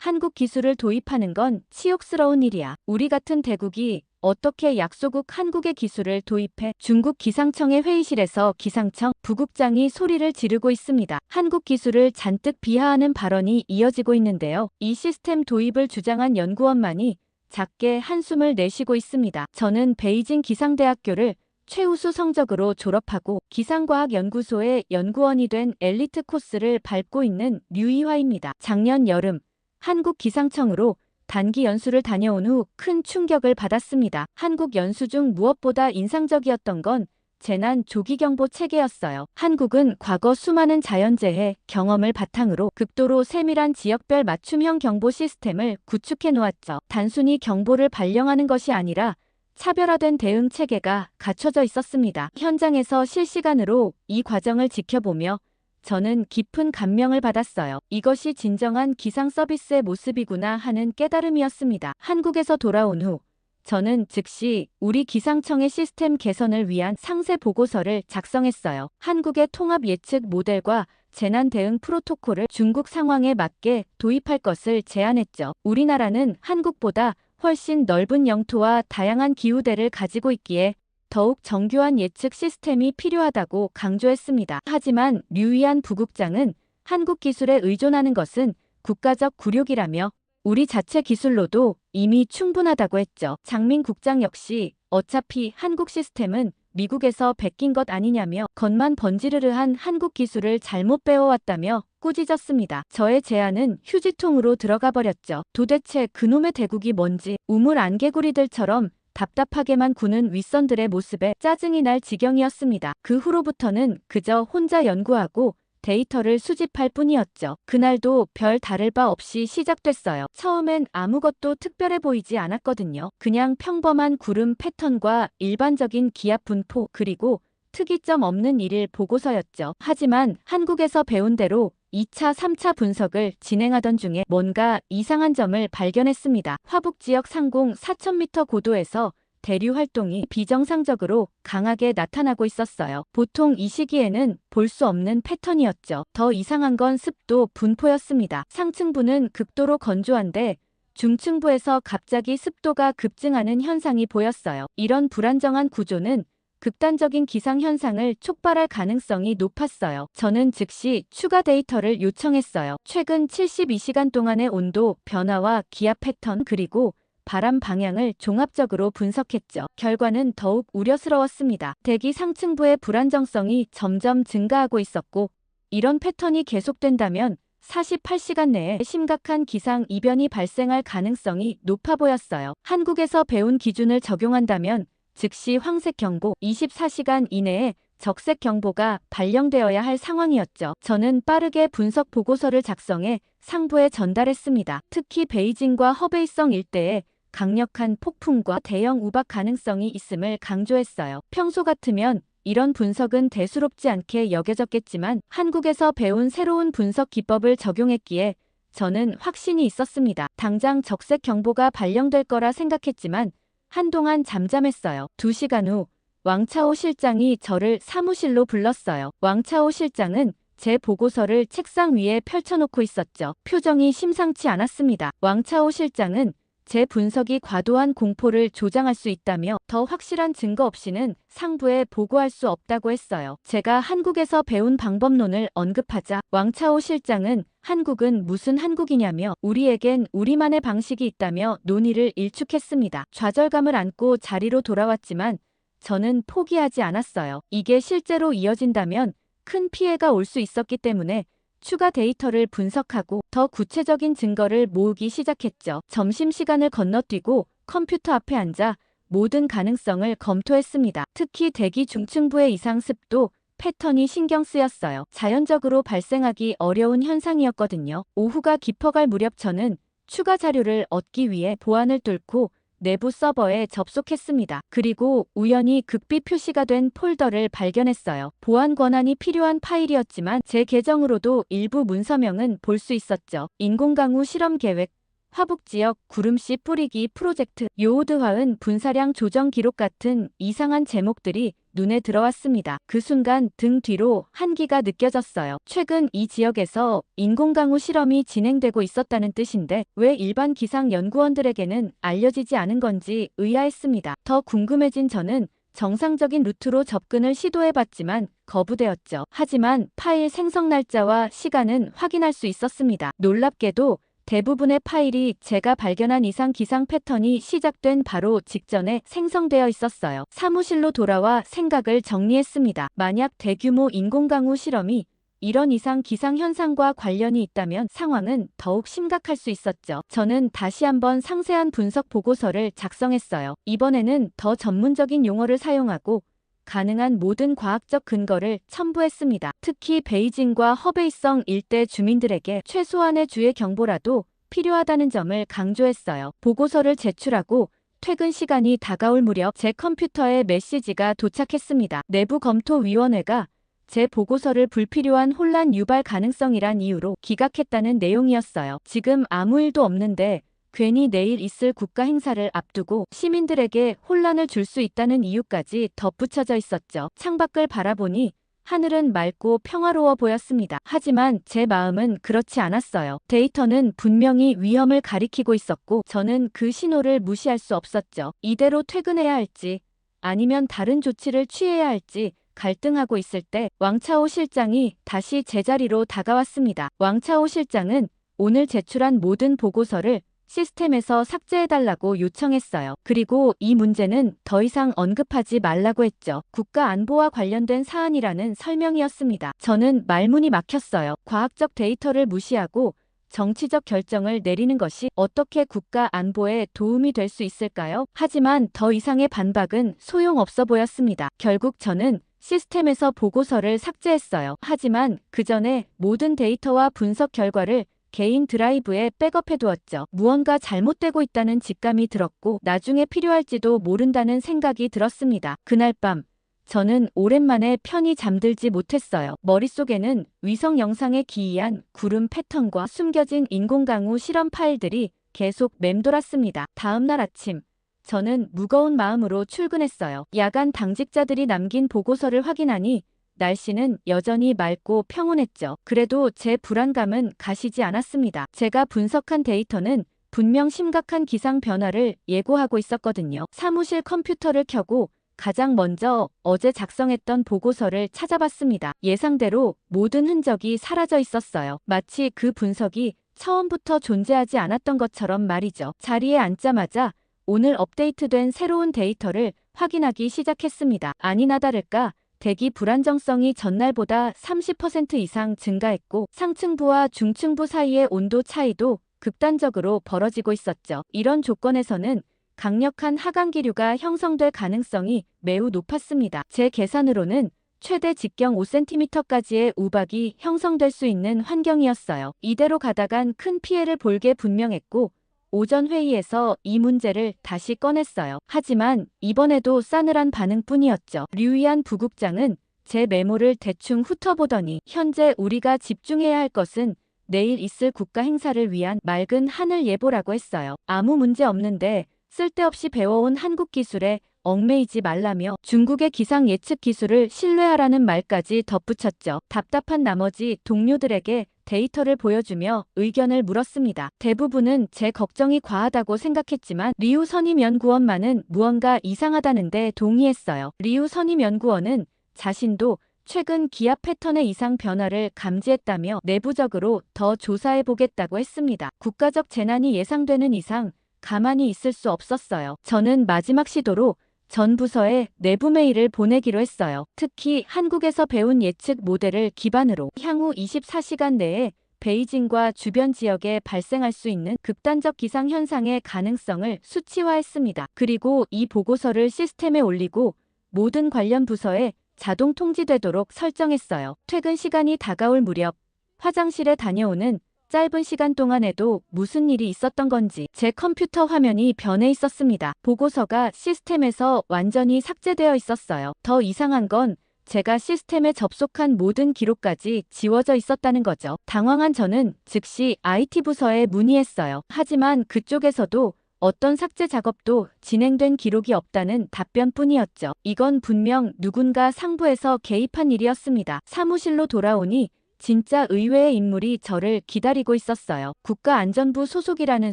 한국 기술을 도입하는 건 치욕스러운 일이야. 우리 같은 대국이 어떻게 약소국 한국의 기술을 도입해? 중국 기상청의 회의실에서 기상청 부국장이 소리를 지르고 있습니다. 한국 기술을 잔뜩 비하하는 발언이 이어지고 있는데요. 이 시스템 도입을 주장한 연구원만이 작게 한숨을 내쉬고 있습니다. 저는 베이징 기상대학교를 최우수 성적으로 졸업하고 기상과학연구소의 연구원이 된 엘리트 코스를 밟고 있는 류이화입니다. 작년 여름 한국 기상청으로 단기 연수를 다녀온 후 큰 충격을 받았습니다. 한국 연수 중 무엇보다 인상적이었던 건 재난 조기경보 체계였어요. 한국은 과거 수많은 자연재해 경험을 바탕으로 극도로 세밀한 지역별 맞춤형 경보 시스템을 구축해 놓았죠. 단순히 경보를 발령하는 것이 아니라 차별화된 대응 체계가 갖춰져 있었습니다. 현장에서 실시간으로 이 과정을 지켜보며 저는 깊은 감명을 받았어요. 이것이 진정한 기상 서비스의 모습이구나 하는 깨달음이었습니다. 한국에서 돌아온 후 저는 즉시 우리 기상청의 시스템 개선을 위한 상세 보고서를 작성했어요. 한국의 통합 예측 모델과 재난 대응 프로토콜을 중국 상황에 맞게 도입할 것을 제안했죠. 우리나라는 한국보다 훨씬 넓은 영토와 다양한 기후대를 가지고 있기에 더욱 정교한 예측 시스템이 필요하다고 강조했습니다. 하지만 류이안 부국장은 한국 기술에 의존하는 것은 국가적 굴욕이라며 우리 자체 기술로도 이미 충분하다고 했죠. 장민 국장 역시 어차피 한국 시스템은 미국에서 베낀 것 아니냐며 겉만 번지르르한 한국 기술을 잘못 배워왔다며 꾸짖었습니다. 저의 제안은 휴지통으로 들어가 버렸죠. 도대체 그놈의 대국이 뭔지 우물 안개구리들처럼 답답하게만 구는 윗선들의 모습에 짜증이 날 지경이었습니다. 그 후로부터는 그저 혼자 연구하고 데이터를 수집할 뿐이었죠. 그날도 별 다를 바 없이 시작됐어요. 처음엔 아무것도 특별해 보이지 않았거든요. 그냥 평범한 구름 패턴과 일반적인 기압 분포 그리고 특이점 없는 일일 보고서였죠. 하지만 한국에서 배운 대로 2차, 3차 분석을 진행하던 중에 뭔가 이상한 점을 발견했습니다. 화북지역 상공 4,000m 고도에서 대류 활동이 비정상적으로 강하게 나타나고 있었어요. 보통 이 시기에는 볼 수 없는 패턴이었죠. 더 이상한 건 습도 분포였습니다. 상층부는 극도로 건조한데 중층부에서 갑자기 습도가 급증하는 현상이 보였어요. 이런 불안정한 구조는 극단적인 기상현상을 촉발할 가능성이 높았어요. 저는 즉시 추가 데이터를 요청했어요. 최근 72시간 동안의 온도 변화와 기압 패턴 그리고 바람 방향을 종합적으로 분석했죠. 결과는 더욱 우려스러웠습니다. 대기 상층부의 불안정성이 점점 증가하고 있었고 이런 패턴이 계속된다면 48시간 내에 심각한 기상 이변이 발생할 가능성이 높아 보였어요. 한국에서 배운 기준을 적용한다면 즉시 황색 경보, 24시간 이내에 적색 경보가 발령되어야 할 상황이었죠. 저는 빠르게 분석 보고서를 작성해 상부에 전달했습니다. 특히 베이징과 허베이성 일대에 강력한 폭풍과 대형 우박 가능성이 있음을 강조했어요. 평소 같으면 이런 분석은 대수롭지 않게 여겨졌겠지만 한국에서 배운 새로운 분석 기법을 적용했기에 저는 확신이 있었습니다. 당장 적색 경보가 발령될 거라 생각했지만 한동안 잠잠했어요. 2시간 후 왕차오 실장이 저를 사무실로 불렀어요. 왕차오 실장은 제 보고서를 책상 위에 펼쳐놓고 있었죠. 표정이 심상치 않았습니다. 왕차오 실장은 제 분석이 과도한 공포를 조장할 수 있다며 더 확실한 증거 없이는 상부에 보고할 수 없다고 했어요. 제가 한국에서 배운 방법론을 언급하자 왕차오 실장은 한국은 무슨 한국이냐며 우리에겐 우리만의 방식이 있다며 논의를 일축했습니다. 좌절감을 안고 자리로 돌아왔지만 저는 포기하지 않았어요. 이게 실제로 이어진다면 큰 피해가 올 수 있었기 때문에 추가 데이터를 분석하고 더 구체적인 증거를 모으기 시작했죠. 점심시간을 건너뛰고 컴퓨터 앞에 앉아 모든 가능성을 검토했습니다. 특히 대기 중층부의 이상 습도 패턴이 신경 쓰였어요. 자연적으로 발생하기 어려운 현상이었거든요. 오후가 깊어갈 무렵 저는 추가 자료를 얻기 위해 보안을 뚫고 내부 서버에 접속했습니다. 그리고 우연히 극비 표시가 된 폴더를 발견했어요. 보안 권한이 필요한 파일이었지만 제 계정으로도 일부 문서명은 볼 수 있었죠. 인공강우 실험 계획, 화북지역 구름씨 뿌리기 프로젝트, 요오드 화은 분사량 조정 기록 같은 이상한 제목들이 눈에 들어왔습니다. 그 순간 등 뒤로 한기가 느껴졌어요. 최근 이 지역에서 인공강우 실험이 진행되고 있었다는 뜻인데 왜 일반 기상연구원들에게는 알려지지 않은 건지 의아했습니다. 더 궁금해진 저는 정상적인 루트로 접근을 시도해봤지만 거부되었죠. 하지만 파일 생성 날짜와 시간은 확인할 수 있었습니다. 놀랍게도 대부분의 파일이 제가 발견한 이상 기상 패턴이 시작된 바로 직전에 생성되어 있었어요. 사무실로 돌아와 생각을 정리했습니다. 만약 대규모 인공강우 실험이 이런 이상 기상 현상과 관련이 있다면 상황은 더욱 심각할 수 있었죠. 저는 다시 한번 상세한 분석 보고서를 작성했어요. 이번에는 더 전문적인 용어를 사용하고 가능한 모든 과학적 근거를 첨부했습니다. 특히 베이징과 허베이성 일대 주민들에게 최소한의 주의 경보라도 필요하다는 점을 강조했어요. 보고서를 제출하고 퇴근 시간이 다가올 무렵 제 컴퓨터에 메시지가 도착했습니다. 내부검토위원회가 제 보고서를 불필요한 혼란 유발 가능성이란 이유로 기각했다는 내용이었어요. 지금 아무 일도 없는데 괜히 내일 있을 국가 행사를 앞두고 시민들에게 혼란을 줄 수 있다는 이유까지 덧붙여져 있었죠. 창밖을 바라보니 하늘은 맑고 평화로워 보였습니다. 하지만 제 마음은 그렇지 않았어요. 데이터는 분명히 위험을 가리키고 있었고 저는 그 신호를 무시할 수 없었죠. 이대로 퇴근해야 할지 아니면 다른 조치를 취해야 할지 갈등하고 있을 때 왕차오 실장이 다시 제자리로 다가왔습니다. 왕차오 실장은 오늘 제출한 모든 보고서를 시스템에서 삭제해달라고 요청했어요. 그리고 이 문제는 더 이상 언급하지 말라고 했죠. 국가 안보와 관련된 사안이라는 설명이었습니다. 저는 말문이 막혔어요. 과학적 데이터를 무시하고 정치적 결정을 내리는 것이 어떻게 국가 안보에 도움이 될 수 있을까요? 하지만 더 이상의 반박은 소용없어 보였습니다. 결국 저는 시스템에서 보고서를 삭제했어요. 하지만 그 전에 모든 데이터와 분석 결과를 개인 드라이브에 백업해두었죠. 무언가 잘못되고 있다는 직감이 들었고 나중에 필요할지도 모른다는 생각이 들었습니다. 그날 밤 저는 오랜만에 편히 잠들지 못했어요. 머릿속에는 위성 영상에 기이한 구름 패턴과 숨겨진 인공강우 실험 파일들이 계속 맴돌았습니다. 다음 날 아침 저는 무거운 마음으로 출근했어요. 야간 당직자들이 남긴 보고서를 확인하니 날씨는 여전히 맑고 평온했죠. 그래도 제 불안감은 가시지 않았습니다. 제가 분석한 데이터는 분명 심각한 기상 변화를 예고하고 있었거든요. 사무실 컴퓨터를 켜고 가장 먼저 어제 작성했던 보고서를 찾아봤습니다. 예상대로 모든 흔적이 사라져 있었어요. 마치 그 분석이 처음부터 존재하지 않았던 것처럼 말이죠. 자리에 앉자마자 오늘 업데이트된 새로운 데이터를 확인하기 시작했습니다. 아니나 다를까 대기 불안정성이 전날보다 30% 이상 증가했고 상층부와 중층부 사이의 온도 차이도 극단적으로 벌어지고 있었죠. 이런 조건에서는 강력한 하강기류가 형성될 가능성이 매우 높았습니다. 제 계산으로는 최대 직경 5cm까지의 우박이 형성될 수 있는 환경이었어요. 이대로 가다간 큰 피해를 볼 게 분명했고 오전 회의에서 이 문제를 다시 꺼냈어요. 하지만 이번에도 싸늘한 반응뿐이었죠. 류이안 부국장은 제 메모를 대충 훑어보더니 현재 우리가 집중해야 할 것은 내일 있을 국가 행사를 위한 맑은 하늘 예보라고 했어요. 아무 문제 없는데 쓸데없이 배워온 한국 기술에 얽매이지 말라며 중국의 기상 예측 기술을 신뢰하라는 말까지 덧붙였죠. 답답한 나머지 동료들에게 데이터를 보여주며 의견을 물었습니다. 대부분은 제 걱정이 과하다고 생각했지만 리우 선임 연구원만은 무언가 이상하다는데 동의했어요. 리우 선임 연구원은 자신도 최근 기압 패턴의 이상 변화를 감지했다며 내부적으로 더 조사해보겠다고 했습니다. 국가적 재난이 예상되는 이상 가만히 있을 수 없었어요. 저는 마지막 시도로 전 부서에 내부 메일을 보내기로 했어요. 특히 한국에서 배운 예측 모델을 기반으로 향후 24시간 내에 베이징과 주변 지역에 발생할 수 있는 극단적 기상 현상의 가능성을 수치화했습니다. 그리고 이 보고서를 시스템에 올리고 모든 관련 부서에 자동 통지되도록 설정했어요. 퇴근 시간이 다가올 무렵 화장실에 다녀오는 짧은 시간 동안에도 무슨 일이 있었던 건지 제 컴퓨터 화면이 변해 있었습니다. 보고서가 시스템에서 완전히 삭제되어 있었어요. 더 이상한 건 제가 시스템에 접속한 모든 기록까지 지워져 있었다는 거죠. 당황한 저는 즉시 IT 부서에 문의했어요. 하지만 그쪽에서도 어떤 삭제 작업도 진행된 기록이 없다는 답변뿐이었죠. 이건 분명 누군가 상부에서 개입한 일이었습니다. 사무실로 돌아오니 진짜 의외의 인물이 저를 기다리고 있었어요. 국가안전부 소속이라는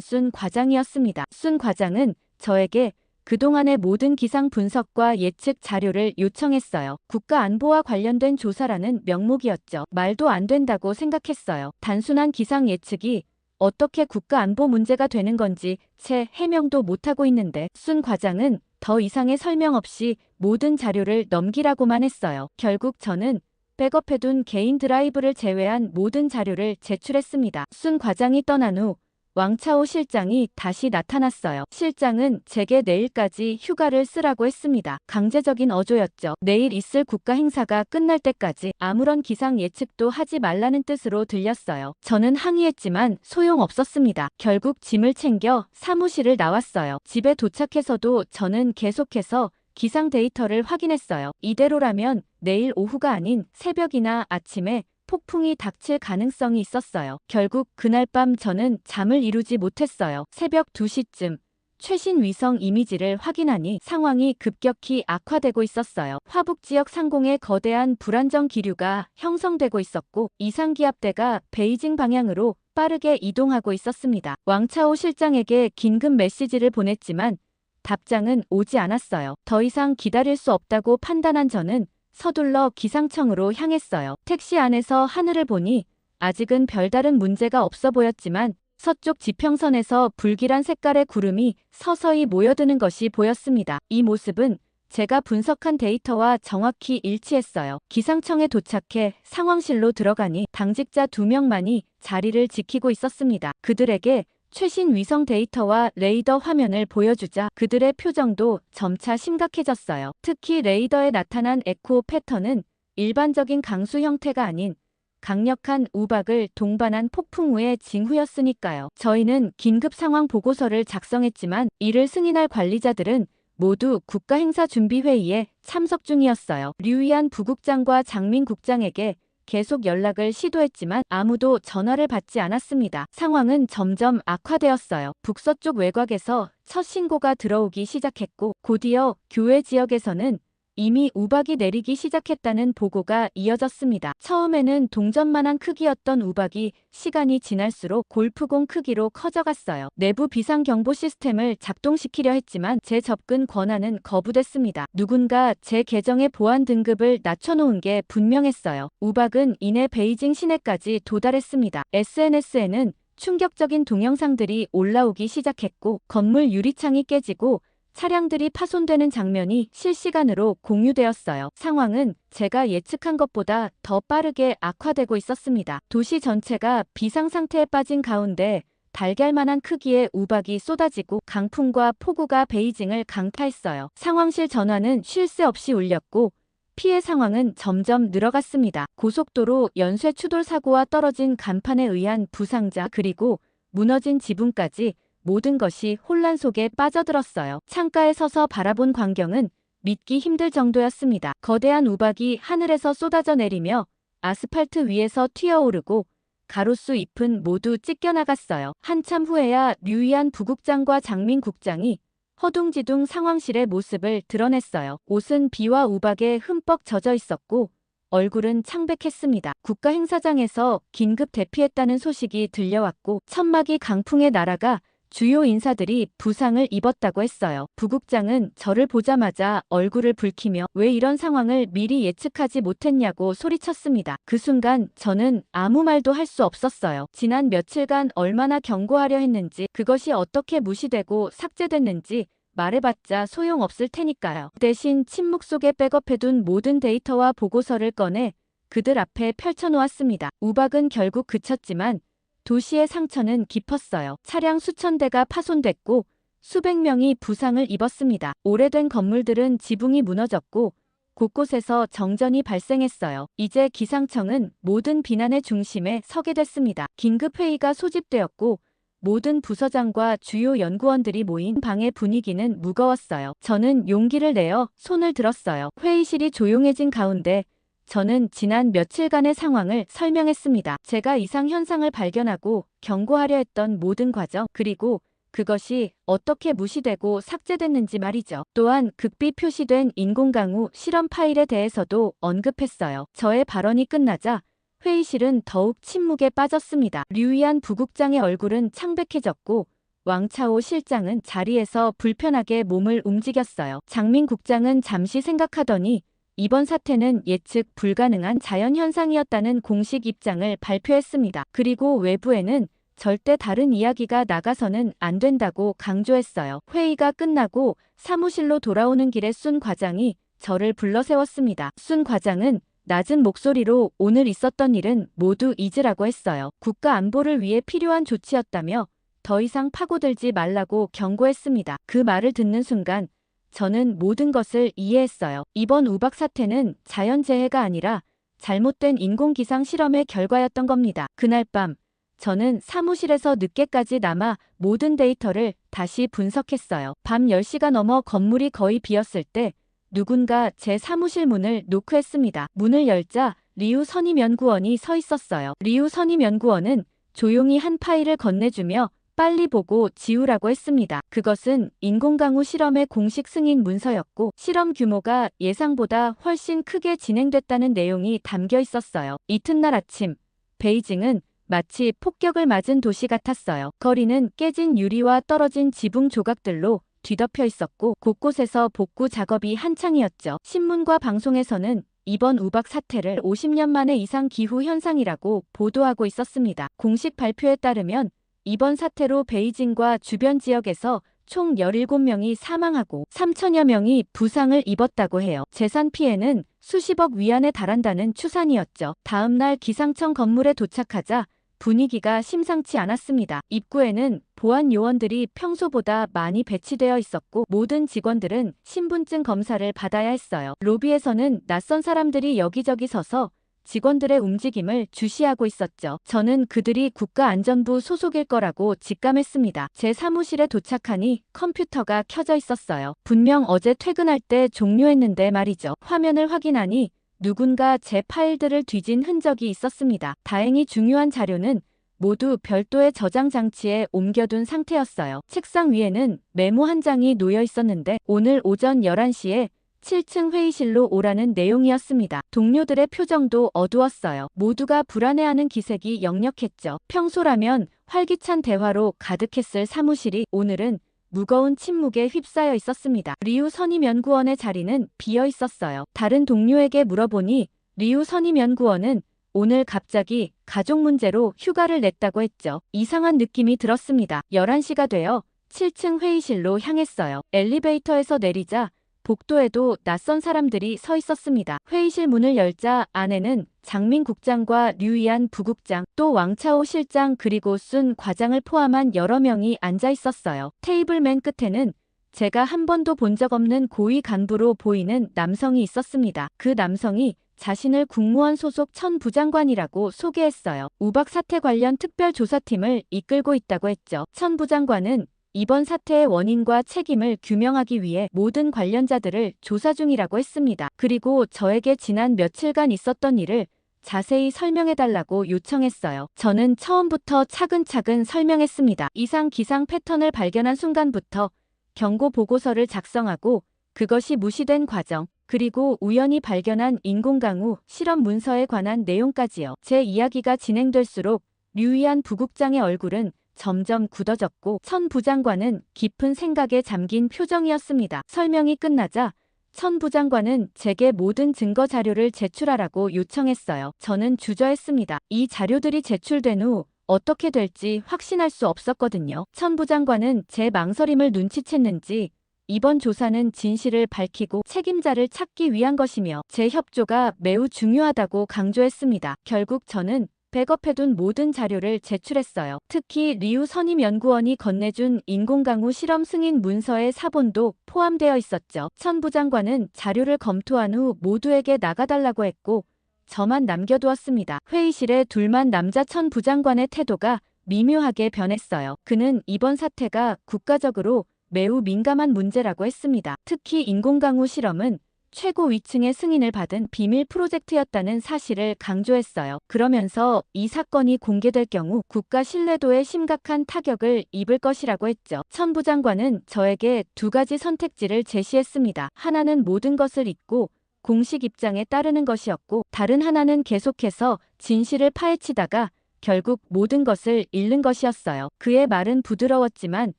순 과장이었습니다. 순 과장은 저에게 그동안의 모든 기상 분석과 예측 자료를 요청했어요. 국가안보와 관련된 조사라는 명목이었죠. 말도 안 된다고 생각했어요. 단순한 기상 예측이 어떻게 국가안보 문제가 되는 건지 채 해명도 못하고 있는데 순 과장은 더 이상의 설명 없이 모든 자료를 넘기라고만 했어요. 결국 저는 백업해둔 개인 드라이브를 제외한 모든 자료를 제출했습니다. 순 과장이 떠난 후 왕차오 실장이 다시 나타났어요. 실장은 제게 내일까지 휴가를 쓰라고 했습니다. 강제적인 어조였죠. 내일 있을 국가 행사가 끝날 때까지 아무런 기상 예측도 하지 말라는 뜻으로 들렸어요. 저는 항의했지만 소용없었습니다. 결국 짐을 챙겨 사무실을 나왔어요. 집에 도착해서도 저는 계속해서 기상 데이터를 확인했어요. 이대로라면 내일 오후가 아닌 새벽이나 아침에 폭풍이 닥칠 가능성이 있었어요. 결국 그날 밤 저는 잠을 이루지 못했어요. 새벽 2시쯤 최신 위성 이미지를 확인하니 상황이 급격히 악화되고 있었어요. 화북 지역 상공에 거대한 불안정 기류가 형성되고 있었고 이상기압대가 베이징 방향으로 빠르게 이동하고 있었습니다. 왕차오 실장에게 긴급 메시지를 보냈지만 답장은 오지 않았어요. 더 이상 기다릴 수 없다고 판단한 저는 서둘러 기상청으로 향했어요. 택시 안에서 하늘을 보니 아직은 별다른 문제가 없어 보였지만 서쪽 지평선에서 불길한 색깔의 구름이 서서히 모여드는 것이 보였습니다. 이 모습은 제가 분석한 데이터와 정확히 일치했어요. 기상청에 도착해 상황실로 들어가니 당직자 2명만이 자리를 지키고 있었습니다. 그들에게 최신 위성 데이터와 레이더 화면을 보여주자 그들의 표정도 점차 심각해졌어요. 특히 레이더에 나타난 에코 패턴은 일반적인 강수 형태가 아닌 강력한 우박을 동반한 폭풍우의 징후였으니까요. 저희는 긴급 상황 보고서를 작성했지만 이를 승인할 관리자들은 모두 국가행사준비회의에 참석 중이었어요. 류이안 부국장과 장민 국장에게 계속 연락을 시도했지만 아무도 전화를 받지 않았습니다. 상황은 점점 악화되었어요. 북서쪽 외곽에서 첫 신고가 들어오기 시작했고 곧이어 교외 지역에서는 이미 우박이 내리기 시작했다는 보고가 이어졌습니다. 처음에는 동전만한 크기였던 우박이 시간이 지날수록 골프공 크기로 커져갔어요. 내부 비상경보 시스템을 작동시키려 했지만 제 접근 권한은 거부됐습니다. 누군가 제 계정의 보안 등급을 낮춰놓은 게 분명했어요. 우박은 이내 베이징 시내까지 도달했습니다. SNS에는 충격적인 동영상들이 올라오기 시작했고 건물 유리창이 깨지고 차량들이 파손되는 장면이 실시간으로 공유되었어요. 상황은 제가 예측한 것보다 더 빠르게 악화되고 있었습니다. 도시 전체가 비상상태에 빠진 가운데 달걀만한 크기의 우박이 쏟아지고 강풍과 폭우가 베이징을 강타했어요. 상황실 전화는 쉴 새 없이 울렸고 피해 상황은 점점 늘어갔습니다. 고속도로 연쇄 추돌 사고와 떨어진 간판에 의한 부상자 그리고 무너진 지붕까지 모든 것이 혼란 속에 빠져들었어요. 창가에 서서 바라본 광경은 믿기 힘들 정도였습니다. 거대한 우박이 하늘에서 쏟아져 내리며 아스팔트 위에서 튀어오르고 가로수 잎은 모두 찢겨나갔어요. 한참 후에야 류이안 부국장과 장민 국장이 허둥지둥 상황실의 모습을 드러냈어요. 옷은 비와 우박에 흠뻑 젖어 있었고 얼굴은 창백했습니다. 국가행사장에서 긴급 대피했다는 소식이 들려왔고 천막이 강풍에 날아가 주요 인사들이 부상을 입었다고 했어요. 부국장은 저를 보자마자 얼굴을 붉히며 왜 이런 상황을 미리 예측하지 못했냐고 소리쳤습니다. 그 순간 저는 아무 말도 할 수 없었어요. 지난 며칠간 얼마나 경고하려 했는지 그것이 어떻게 무시되고 삭제됐는지 말해봤자 소용없을 테니까요. 대신 침묵 속에 백업해둔 모든 데이터와 보고서를 꺼내 그들 앞에 펼쳐놓았습니다. 우박은 결국 그쳤지만 도시의 상처는 깊었어요. 차량 수천 대가 파손됐고 수백 명이 부상을 입었습니다. 오래된 건물들은 지붕이 무너졌고 곳곳에서 정전이 발생했어요. 이제 기상청은 모든 비난의 중심에 서게 됐습니다. 긴급회의가 소집되었고 모든 부서장과 주요 연구원들이 모인 방의 분위기는 무거웠어요. 저는 용기를 내어 손을 들었어요. 회의실이 조용해진 가운데 저는 지난 며칠간의 상황을 설명했습니다. 제가 이상 현상을 발견하고 경고하려 했던 모든 과정 그리고 그것이 어떻게 무시되고 삭제됐는지 말이죠. 또한 극비 표시된 인공강우 실험 파일에 대해서도 언급했어요. 저의 발언이 끝나자 회의실은 더욱 침묵에 빠졌습니다. 류이안 부국장의 얼굴은 창백해졌고 왕차오 실장은 자리에서 불편하게 몸을 움직였어요. 장민 국장은 잠시 생각하더니 이번 사태는 예측 불가능한 자연현상이었다는 공식 입장을 발표했습니다. 그리고 외부에는 절대 다른 이야기가 나가서는 안 된다고 강조했어요. 회의가 끝나고 사무실로 돌아오는 길에 순 과장이 저를 불러 세웠습니다. 순 과장은 낮은 목소리로 오늘 있었던 일은 모두 잊으라고 했어요. 국가 안보를 위해 필요한 조치였다며 더 이상 파고들지 말라고 경고했습니다. 그 말을 듣는 순간 저는 모든 것을 이해했어요. 이번 우박 사태는 자연재해가 아니라 잘못된 인공기상 실험의 결과였던 겁니다. 그날 밤 저는 사무실에서 늦게까지 남아 모든 데이터를 다시 분석했어요. 밤 10시가 넘어 건물이 거의 비었을 때 누군가 제 사무실 문을 노크했습니다. 문을 열자 리우 선임연구원이 서 있었어요. 리우 선임연구원은 조용히 한 파일을 건네주며 빨리 보고 지우라고 했습니다. 그것은 인공강우 실험의 공식 승인 문서였고 실험 규모가 예상보다 훨씬 크게 진행됐다는 내용이 담겨 있었어요. 이튿날 아침 베이징은 마치 폭격을 맞은 도시 같았어요. 거리는 깨진 유리와 떨어진 지붕 조각들로 뒤덮여 있었고 곳곳에서 복구 작업이 한창이었죠. 신문과 방송에서는 이번 우박 사태를 50년 만에 이상 기후 현상이라고 보도하고 있었습니다. 공식 발표에 따르면 이번 사태로 베이징과 주변 지역에서 총 17명이 사망하고 3천여 명이 부상을 입었다고 해요. 재산 피해는 수십억 위안에 달한다는 추산이었죠. 다음 날 기상청 건물에 도착하자 분위기가 심상치 않았습니다. 입구에는 보안 요원들이 평소보다 많이 배치되어 있었고 모든 직원들은 신분증 검사를 받아야 했어요. 로비에서는 낯선 사람들이 여기저기 서서 직원들의 움직임을 주시하고 있었죠. 저는 그들이 국가안전부 소속일 거라고 직감했습니다. 제 사무실에 도착하니 컴퓨터가 켜져 있었어요. 분명 어제 퇴근할 때 종료했는데 말이죠. 화면을 확인하니 누군가 제 파일들을 뒤진 흔적이 있었습니다. 다행히 중요한 자료는 모두 별도의 저장 장치에 옮겨둔 상태였어요. 책상 위에는 메모 한 장이 놓여 있었는데 오늘 오전 11시에 7층 회의실로 오라는 내용이었습니다. 동료들의 표정도 어두웠어요. 모두가 불안해하는 기색이 역력했죠. 평소라면 활기찬 대화로 가득했을 사무실이 오늘은 무거운 침묵에 휩싸여 있었습니다. 리우 선임연구원의 자리는 비어 있었어요. 다른 동료에게 물어보니 리우 선임연구원은 오늘 갑자기 가족 문제로 휴가를 냈다고 했죠. 이상한 느낌이 들었습니다. 11시가 되어 7층 회의실로 향했어요. 엘리베이터에서 내리자 복도에도 낯선 사람들이 서 있었습니다. 회의실 문을 열자 안에는 장민 국장과 류이안 부국장, 또 왕차오 실장 그리고 순 과장을 포함한 여러 명이 앉아 있었어요. 테이블 맨 끝에는 제가 한 번도 본 적 없는 고위 간부로 보이는 남성이 있었습니다. 그 남성이 자신을 국무원 소속 천 부장관이라고 소개했어요. 우박 사태 관련 특별조사팀을 이끌고 있다고 했죠. 천 부장관은 이번 사태의 원인과 책임을 규명하기 위해 모든 관련자들을 조사 중이라고 했습니다. 그리고 저에게 지난 며칠간 있었던 일을 자세히 설명해달라고 요청했어요. 저는 처음부터 차근차근 설명했습니다. 이상 기상 패턴을 발견한 순간부터 경고 보고서를 작성하고 그것이 무시된 과정, 그리고 우연히 발견한 인공강우 실험 문서에 관한 내용까지요. 제 이야기가 진행될수록 류이안 부국장의 얼굴은 점점 굳어졌고 천 부장관은 깊은 생각에 잠긴 표정이었습니다. 설명이 끝나자 천 부장관은 제게 모든 증거 자료를 제출하라고 요청했어요. 저는 주저했습니다. 이 자료들이 제출된 후 어떻게 될지 확신할 수 없었거든요. 천 부장관은 제 망설임을 눈치챘는지 이번 조사는 진실을 밝히고 책임자를 찾기 위한 것이며 제 협조가 매우 중요하다고 강조했습니다. 결국 저는 백업해둔 모든 자료를 제출했어요. 특히 리우 선임연구원이 건네준 인공강우 실험 승인 문서의 사본도 포함되어 있었죠. 천 부장관은 자료를 검토한 후 모두에게 나가달라고 했고 저만 남겨두었습니다. 회의실에 둘만 남자 천 부장관의 태도가 미묘하게 변했어요. 그는 이번 사태가 국가적으로 매우 민감한 문제라고 했습니다. 특히 인공강우 실험은 최고 위층의 승인을 받은 비밀 프로젝트였다는 사실을 강조했어요. 그러면서 이 사건이 공개될 경우 국가 신뢰도에 심각한 타격을 입을 것이라고 했죠. 천 부장관은 저에게 두 가지 선택지를 제시했습니다. 하나는 모든 것을 잊고 공식 입장에 따르는 것이었고, 다른 하나는 계속해서 진실을 파헤치다가 결국 모든 것을 잃는 것이었어요. 그의 말은 부드러웠지만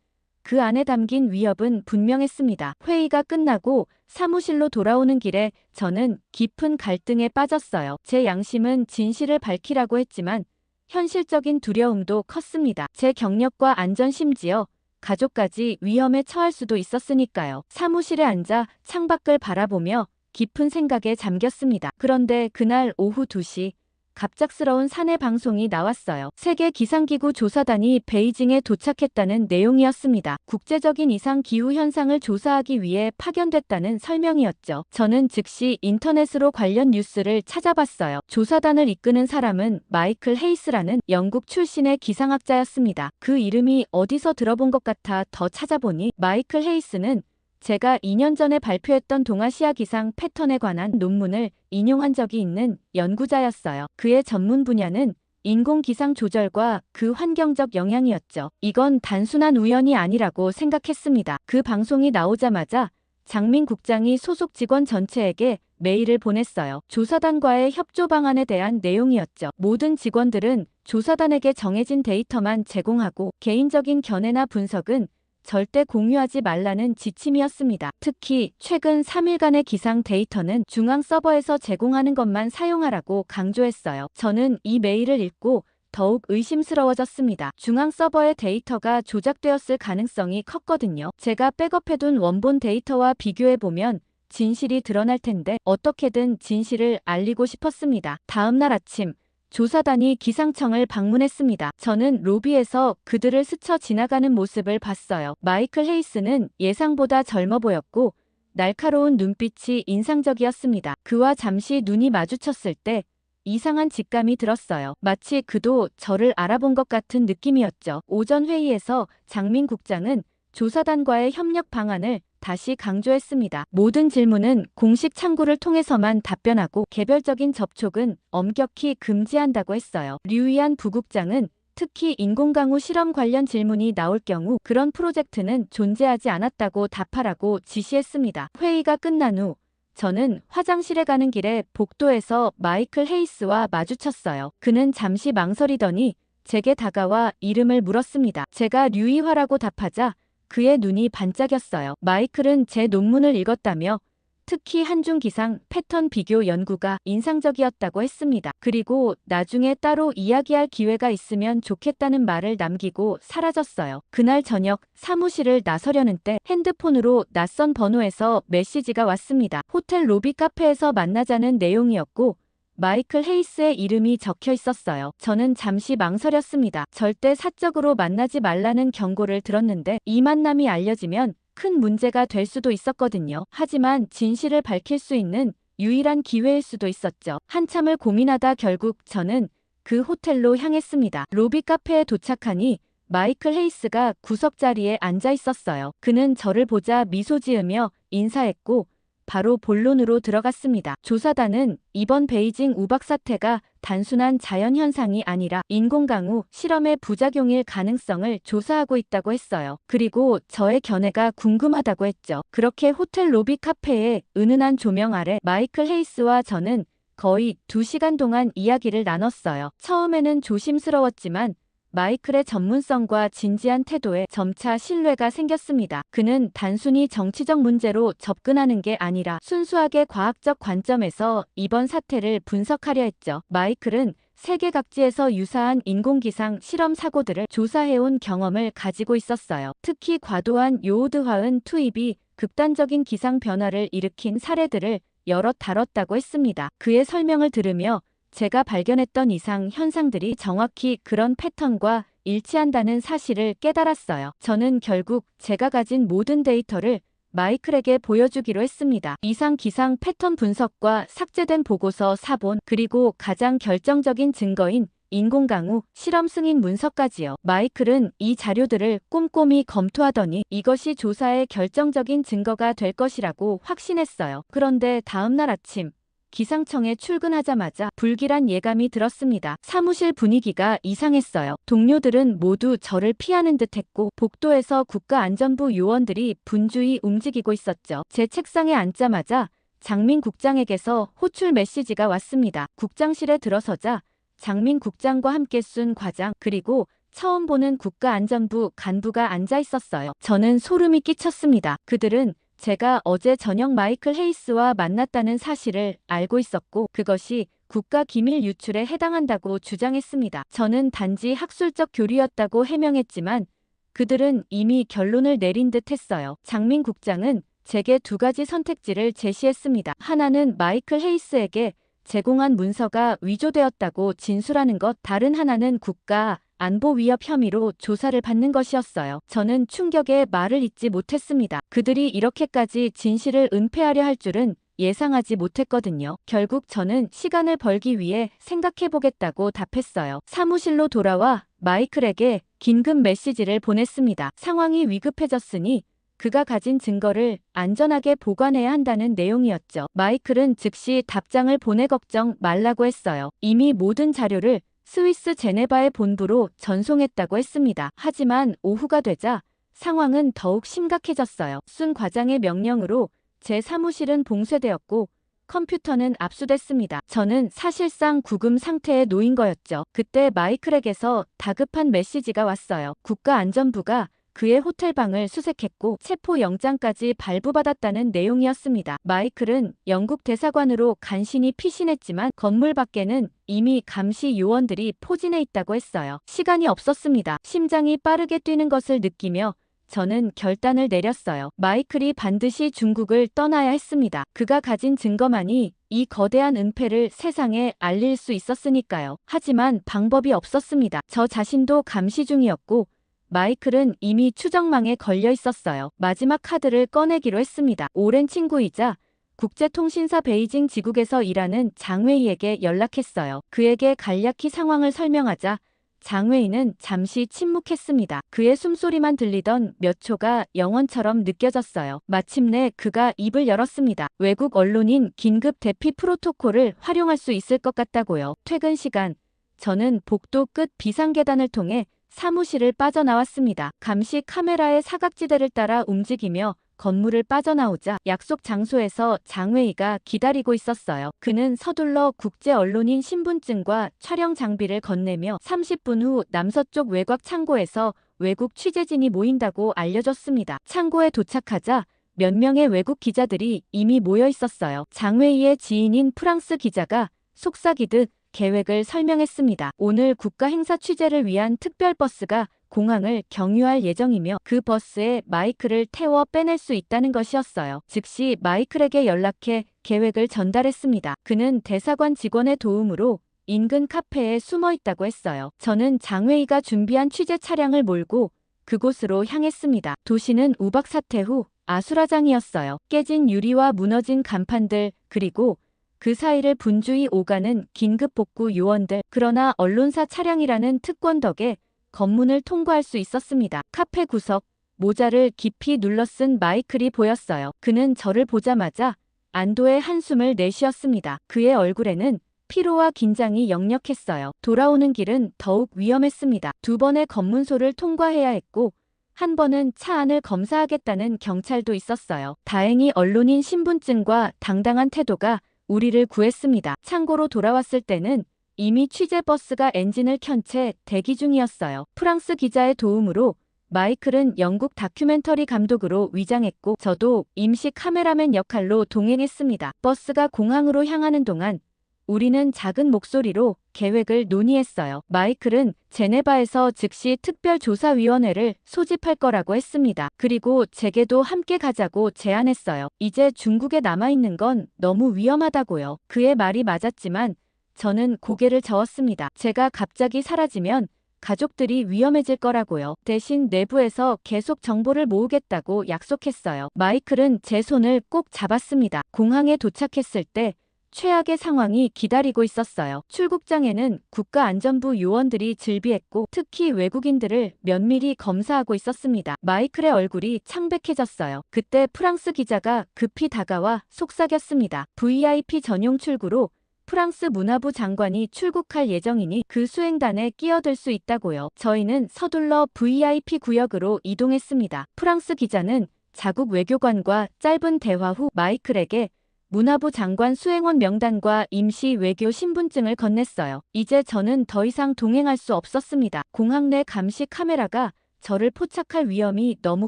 그 안에 담긴 위협은 분명했습니다. 회의가 끝나고 사무실로 돌아오는 길에 저는 깊은 갈등에 빠졌어요. 제 양심은 진실을 밝히라고 했지만 현실적인 두려움도 컸습니다. 제 경력과 안전, 심지어 가족까지 위험에 처할 수도 있었으니까요. 사무실에 앉아 창밖을 바라보며 깊은 생각에 잠겼습니다. 그런데 그날 오후 2시 갑작스러운 사내 방송이 나왔어요. 세계 기상기구 조사단이 베이징에 도착했다는 내용이었습니다. 국제적인 이상 기후 현상을 조사하기 위해 파견됐다는 설명이었죠. 저는 즉시 인터넷으로 관련 뉴스를 찾아봤어요. 조사단을 이끄는 사람은 마이클 헤이스라는 영국 출신의 기상학자였습니다. 그 이름이 어디서 들어본 것 같아 더 찾아보니 마이클 헤이스는 제가 2년 전에 발표했던 동아시아 기상 패턴에 관한 논문을 인용한 적이 있는 연구자였어요. 그의 전문 분야는 인공기상 조절과 그 환경적 영향이었죠. 이건 단순한 우연이 아니라고 생각했습니다. 그 방송이 나오자마자 장민 국장이 소속 직원 전체에게 메일을 보냈어요. 조사단과의 협조 방안에 대한 내용이었죠. 모든 직원들은 조사단에게 정해진 데이터만 제공하고 개인적인 견해나 분석은 절대 공유하지 말라는 지침이었습니다. 특히 최근 3일간의 기상 데이터는 중앙 서버에서 제공하는 것만 사용하라고 강조했어요. 저는 이 메일을 읽고 더욱 의심스러워졌습니다. 중앙 서버의 데이터가 조작되었을 가능성이 컸거든요. 제가 백업해둔 원본 데이터와 비교해보면 진실이 드러날 텐데 어떻게든 진실을 알리고 싶었습니다. 다음 날 아침 조사단이 기상청을 방문했습니다. 저는 로비에서 그들을 스쳐 지나가는 모습을 봤어요. 마이클 헤이스는 예상보다 젊어 보였고 날카로운 눈빛이 인상적이었습니다. 그와 잠시 눈이 마주쳤을 때 이상한 직감이 들었어요. 마치 그도 저를 알아본 것 같은 느낌이었죠. 오전 회의에서 장민 국장은 조사단과의 협력 방안을 다시 강조했습니다. 모든 질문은 공식 창구를 통해서만 답변하고 개별적인 접촉은 엄격히 금지한다고 했어요. 류이안 부국장은 특히 인공강우 실험 관련 질문이 나올 경우 그런 프로젝트는 존재하지 않았다고 답하라고 지시했습니다. 회의가 끝난 후 저는 화장실에 가는 길에 복도에서 마이클 헤이스와 마주쳤어요. 그는 잠시 망설이더니 제게 다가와 이름을 물었습니다. 제가 류이화라고 답하자 그의 눈이 반짝였어요. 마이클은 제 논문을 읽었다며 특히 한중 기상 패턴 비교 연구가 인상적이었다고 했습니다. 그리고 나중에 따로 이야기할 기회가 있으면 좋겠다는 말을 남기고 사라졌어요. 그날 저녁 사무실을 나서려는 때 핸드폰으로 낯선 번호에서 메시지가 왔습니다. 호텔 로비 카페에서 만나자는 내용이었고 마이클 헤이스의 이름이 적혀 있었어요. 저는 잠시 망설였습니다. 절대 사적으로 만나지 말라는 경고를 들었는데 이 만남이 알려지면 큰 문제가 될 수도 있었거든요. 하지만 진실을 밝힐 수 있는 유일한 기회일 수도 있었죠. 한참을 고민하다 결국 저는 그 호텔로 향했습니다. 로비 카페에 도착하니 마이클 헤이스가 구석자리에 앉아 있었어요. 그는 저를 보자 미소 지으며 인사했고 바로 본론으로 들어갔습니다. 조사단은 이번 베이징 우박 사태가 단순한 자연현상이 아니라 인공강우 실험의 부작용일 가능성을 조사하고 있다고 했어요. 그리고 저의 견해가 궁금하다고 했죠. 그렇게 호텔 로비 카페의 은은한 조명 아래 마이클 헤이스와 저는 거의 2시간 동안 이야기를 나눴어요. 처음에는 조심스러웠지만 마이클의 전문성과 진지한 태도에 점차 신뢰가 생겼습니다. 그는 단순히 정치적 문제로 접근하는 게 아니라 순수하게 과학적 관점에서 이번 사태를 분석하려 했죠. 마이클은 세계 각지에서 유사한 인공기상 실험 사고들을 조사해온 경험을 가지고 있었어요. 특히 과도한 요오드화은 투입이 극단적인 기상 변화를 일으킨 사례들을 여러 다뤘다고 했습니다. 그의 설명을 들으며 제가 발견했던 이상 현상들이 정확히 그런 패턴과 일치한다는 사실을 깨달았어요. 저는 결국 제가 가진 모든 데이터를 마이클에게 보여주기로 했습니다. 이상 기상 패턴 분석과 삭제된 보고서 4본, 그리고 가장 결정적인 증거인 인공 강우, 실험 승인 문서까지요. 마이클은 이 자료들을 꼼꼼히 검토하더니 이것이 조사의 결정적인 증거가 될 것이라고 확신했어요. 그런데 다음날 아침 기상청에 출근하자마자 불길한 예감이 들었습니다. 사무실 분위기가 이상했어요. 동료들은 모두 저를 피하는 듯했고 복도에서 국가안전부 요원들이 분주히 움직이고 있었죠. 제 책상에 앉자마자 장민 국장에게서 호출 메시지가 왔습니다. 국장실에 들어서자 장민 국장과 함께 쏜 과장 그리고 처음 보는 국가안전부 간부가 앉아 있었어요. 저는 소름이 끼쳤습니다. 그들은 제가 어제 저녁 마이클 헤이스와 만났다는 사실을 알고 있었고 그것이 국가기밀 유출에 해당한다고 주장했습니다. 저는 단지 학술적 교류였다고 해명했지만 그들은 이미 결론을 내린 듯 했어요. 장민 국장은 제게 두 가지 선택지를 제시했습니다. 하나는 마이클 헤이스에게 제공한 문서가 위조되었다고 진술하는 것, 다른 하나는 국가 안보 위협 혐의로 조사를 받는 것이었어요. 저는 충격에 말을 잇지 못했습니다. 그들이 이렇게까지 진실을 은폐하려 할 줄은 예상하지 못했거든요. 결국 저는 시간을 벌기 위해 생각해보겠다고 답했어요. 사무실로 돌아와 마이클에게 긴급 메시지를 보냈습니다. 상황이 위급해졌으니 그가 가진 증거를 안전하게 보관해야 한다는 내용이었죠. 마이클은 즉시 답장을 보내 걱정 말라고 했어요. 이미 모든 자료를 스위스 제네바의 본부로 전송했다고 했습니다. 하지만 오후가 되자 상황은 더욱 심각해졌어요. 순 과장의 명령으로 제 사무실은 봉쇄되었고 컴퓨터는 압수됐습니다. 저는 사실상 구금 상태에 놓인 거였죠. 그때 마이클에게서 다급한 메시지가 왔어요. 국가안전부가 그의 호텔방을 수색했고 체포영장까지 발부받았다는 내용이었습니다. 마이클은 영국 대사관으로 간신히 피신했지만 건물 밖에는 이미 감시 요원들이 포진해 있다고 했어요. 시간이 없었습니다. 심장이 빠르게 뛰는 것을 느끼며 저는 결단을 내렸어요. 마이클이 반드시 중국을 떠나야 했습니다. 그가 가진 증거만이 이 거대한 은폐를 세상에 알릴 수 있었으니까요. 하지만 방법이 없었습니다. 저 자신도 감시 중이었고 마이클은 이미 추정망에 걸려 있었어요. 마지막 카드를 꺼내기로 했습니다. 오랜 친구이자 국제통신사 베이징 지국에서 일하는 장웨이에게 연락했어요. 그에게 간략히 상황을 설명하자 장웨이는 잠시 침묵했습니다. 그의 숨소리만 들리던 몇 초가 영원처럼 느껴졌어요. 마침내 그가 입을 열었습니다. 외국 언론인 긴급 대피 프로토콜을 활용할 수 있을 것 같다고요. 퇴근 시간, 저는 복도 끝 비상계단을 통해 사무실을 빠져나왔습니다. 감시 카메라의 사각지대를 따라 움직이며 건물을 빠져나오자 약속 장소에서 장웨이가 기다리고 있었어요. 그는 서둘러 국제 언론인 신분증과 촬영 장비를 건네며 30분 후 남서쪽 외곽 창고에서 외국 취재진이 모인다고 알려줬습니다. 창고에 도착하자 몇 명의 외국 기자들이 이미 모여 있었어요. 장웨이의 지인인 프랑스 기자가 속삭이듯 계획을 설명했습니다. 오늘 국가 행사 취재를 위한 특별 버스가 공항을 경유할 예정이며 그 버스에 마이클을 태워 빼낼 수 있다는 것이었어요. 즉시 마이클에게 연락해 계획을 전달했습니다. 그는 대사관 직원의 도움으로 인근 카페에 숨어 있다고 했어요. 저는 장웨이가 준비한 취재 차량을 몰고 그곳으로 향했습니다. 도시는 우박 사태 후 아수라장이었어요. 깨진 유리와 무너진 간판들 그리고 그 사이를 분주히 오가는 긴급 복구 요원들. 그러나 언론사 차량이라는 특권 덕에 검문을 통과할 수 있었습니다. 카페 구석, 모자를 깊이 눌러쓴 마이클이 보였어요. 그는 저를 보자마자 안도의 한숨을 내쉬었습니다. 그의 얼굴에는 피로와 긴장이 역력했어요. 돌아오는 길은 더욱 위험했습니다. 2번의 검문소를 통과해야 했고 한 번은 차 안을 검사하겠다는 경찰도 있었어요. 다행히 언론인 신분증과 당당한 태도가 우리를 구했습니다. 창고로 돌아왔을 때는 이미 취재버스가 엔진을 켠 채 대기 중이었어요. 프랑스 기자의 도움으로 마이클은 영국 다큐멘터리 감독으로 위장했고 저도 임시 카메라맨 역할로 동행했습니다. 버스가 공항으로 향하는 동안 우리는 작은 목소리로 계획을 논의했어요. 마이클은 제네바에서 즉시 특별조사위원회를 소집할 거라고 했습니다. 그리고 제게도 함께 가자고 제안했어요. 이제 중국에 남아있는 건 너무 위험하다고요. 그의 말이 맞았지만 저는 고개를 저었습니다. 제가 갑자기 사라지면 가족들이 위험해질 거라고요. 대신 내부에서 계속 정보를 모으겠다고 약속했어요. 마이클은 제 손을 꼭 잡았습니다. 공항에 도착했을 때 최악의 상황이 기다리고 있었어요. 출국장에는 국가안전부 요원들이 즐비했고 특히 외국인들을 면밀히 검사하고 있었습니다. 마이클의 얼굴이 창백해졌어요. 그때 프랑스 기자가 급히 다가와 속삭였습니다. VIP 전용 출구로 프랑스 문화부 장관이 출국할 예정이니 그 수행단에 끼어들 수 있다고요. 저희는 서둘러 VIP 구역으로 이동했습니다. 프랑스 기자는 자국 외교관과 짧은 대화 후 마이클에게 문화부 장관 수행원 명단과 임시 외교 신분증을 건넸어요. 이제 저는 더 이상 동행할 수 없었습니다. 공항 내 감시 카메라가 저를 포착할 위험이 너무